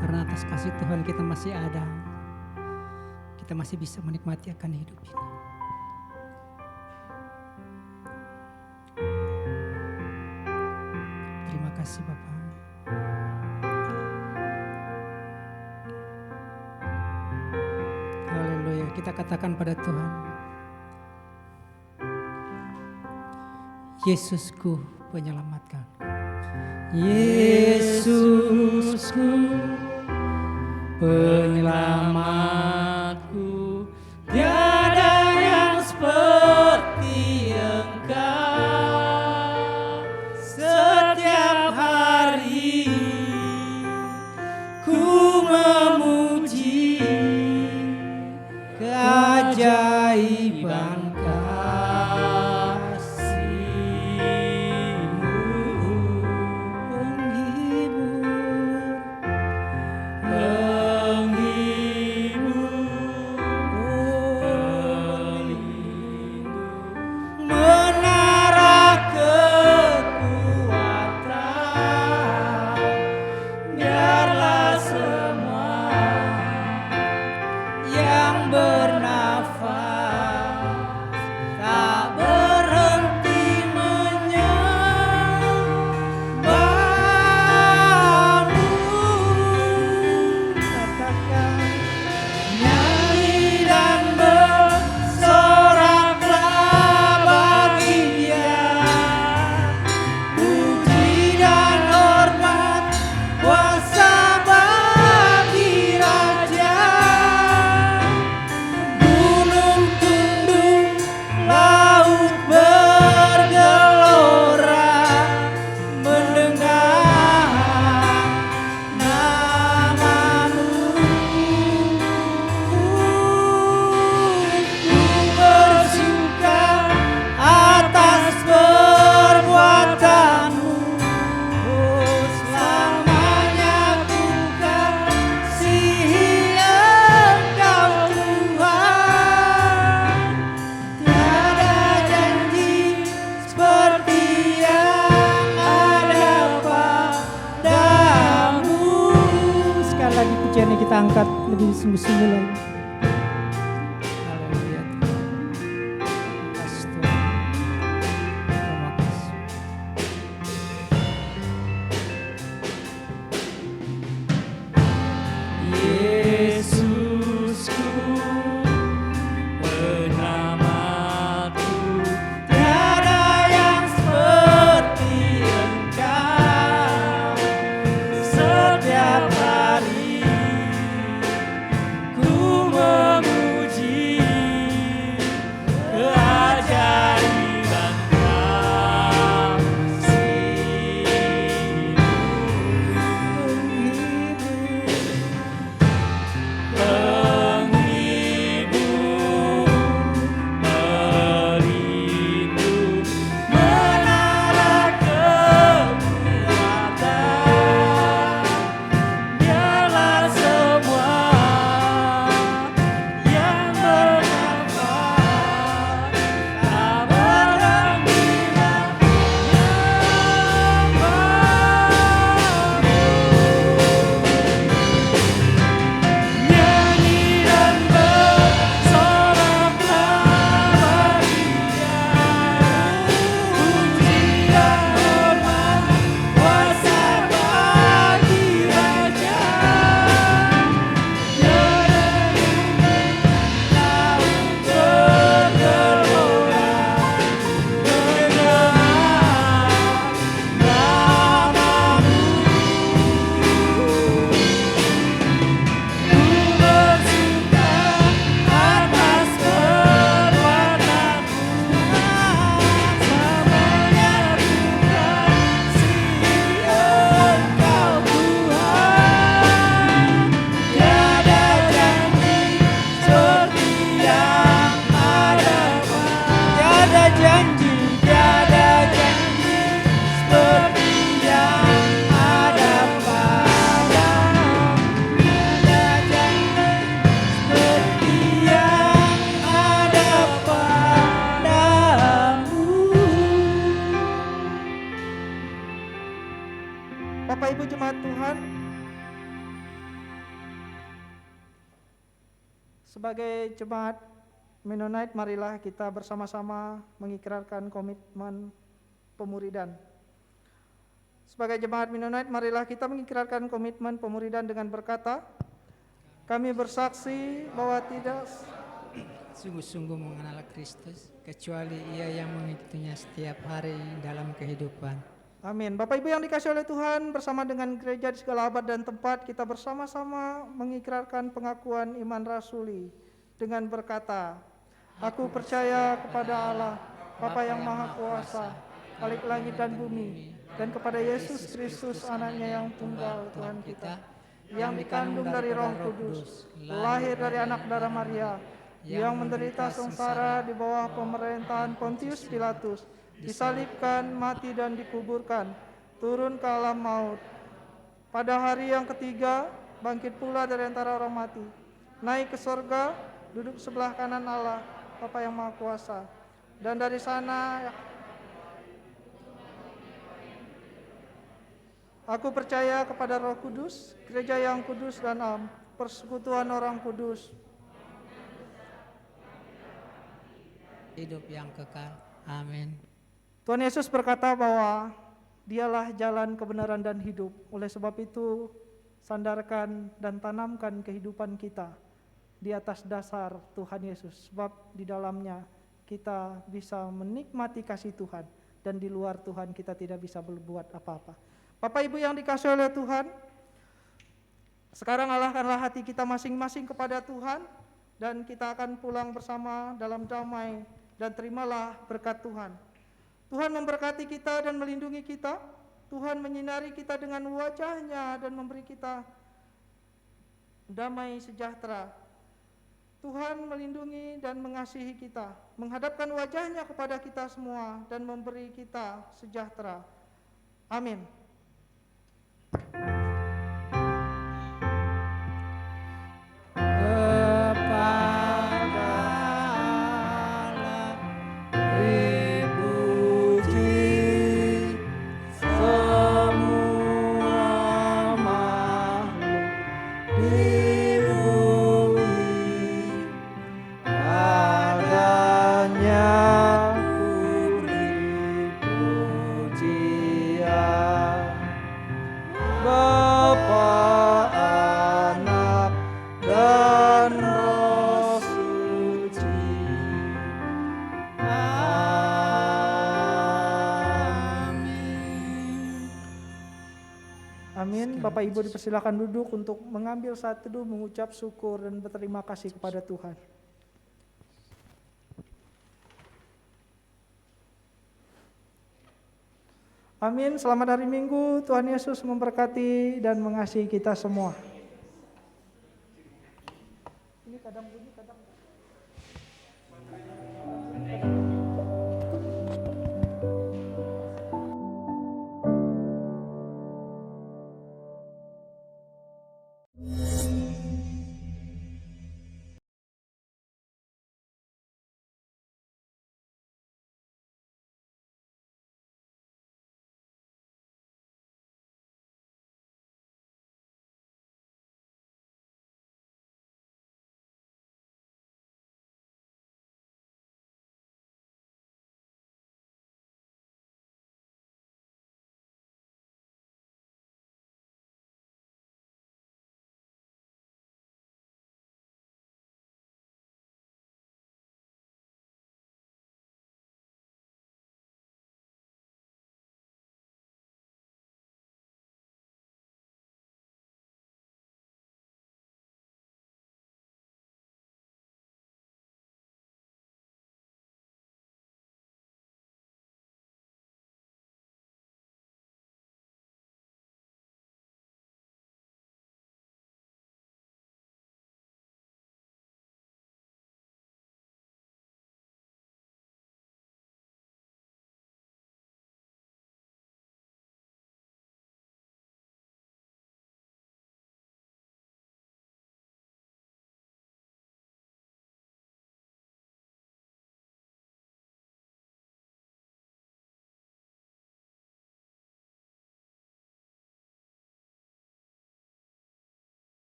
Speaker 1: karena atas kasih Tuhan kita masih ada. Kita masih bisa menikmati akan hidup ini. Terima kasih Bapak. Haleluya, kita katakan pada Tuhan, Yesusku penyelamatkan. Yesusku penyelamatku, tiada yang seperti Engkau. Setiap hari ku memuji keajaiban kasih-Mu, menara kekuatan. Biarlah semua yang bernafas
Speaker 5: angkat lebih sungguh-sungguh lagi.
Speaker 1: Haleluya Tuhan. Terima kasih Tuhan. Terima kasih.
Speaker 2: Yesusku, penyelamatku, tiada yang seperti Engkau. Setiap hari ku memuji keajaiban kasih-Mu. Penghibur, pelindung, menara kekuatan. Biarlah semua yang bernafas tak berhentilah nyanyi dan bersoraklah bagi Dia, puji dan hormat kuasa bagi Raja. Tiada janji seperti yang ada padamu. Tiada janji seperti yang ada padamu.
Speaker 3: Bapak Ibu jemaat Tuhan, sebagai jemaat Mennonite, marilah kita bersama-sama mengikrarkan komitmen pemuridan. Sebagai jemaat Mennonite, marilah kita mengikrarkan komitmen pemuridan dengan berkata, kami bersaksi bahwa tidak
Speaker 1: Sungguh-sungguh mengenal Kristus, kecuali Ia yang mengikutinya setiap hari dalam kehidupan.
Speaker 3: Amin. Bapak Ibu yang dikasihi oleh Tuhan, bersama dengan gereja di segala abad dan tempat, kita bersama-sama mengikrarkan pengakuan iman rasuli dengan berkata, aku percaya kepada Allah, Bapa yang Maha Kuasa, Khalik langit dan bumi, dan kepada Yesus Kristus, anaknya yang tunggal Tuhan kita, yang dikandung dari Roh Kudus, lahir dari anak darah Maria, yang menderita sengsara di bawah pemerintahan Pontius Pilatus, disalibkan, mati dan dikuburkan, turun ke alam maut. Pada hari yang ketiga, bangkit pula dari antara orang mati, naik ke sorga, duduk sebelah kanan Allah, Bapa yang Maha Kuasa. Dan dari sana aku percaya kepada Roh Kudus, gereja yang kudus dan am, persekutuan orang kudus,
Speaker 1: Hidup yang kekal. Amin.
Speaker 3: Tuhan Yesus berkata bahwa Dialah jalan kebenaran dan hidup. Oleh sebab itu, sandarkan dan tanamkan kehidupan kita di atas dasar Tuhan Yesus, sebab di dalamnya kita bisa menikmati kasih Tuhan, dan di luar Tuhan kita tidak bisa berbuat apa-apa. Bapak Ibu yang dikasihi oleh Tuhan, sekarang arahkanlah hati kita masing-masing kepada Tuhan, dan kita akan pulang bersama dalam damai, dan terimalah berkat Tuhan. Tuhan memberkati kita dan melindungi kita. Tuhan menyinari kita dengan wajah-Nya dan memberi kita damai sejahtera. Tuhan melindungi dan mengasihi kita, menghadapkan wajah-Nya kepada kita semua dan memberi kita sejahtera. Amin.
Speaker 2: Semua makhluk di
Speaker 3: Amin. Bapak Ibu dipersilakan duduk untuk mengambil saat teduh, mengucap syukur dan berterima kasih kepada Tuhan. Amin. Selamat hari Minggu. Tuhan Yesus memberkati dan mengasihi kita semua.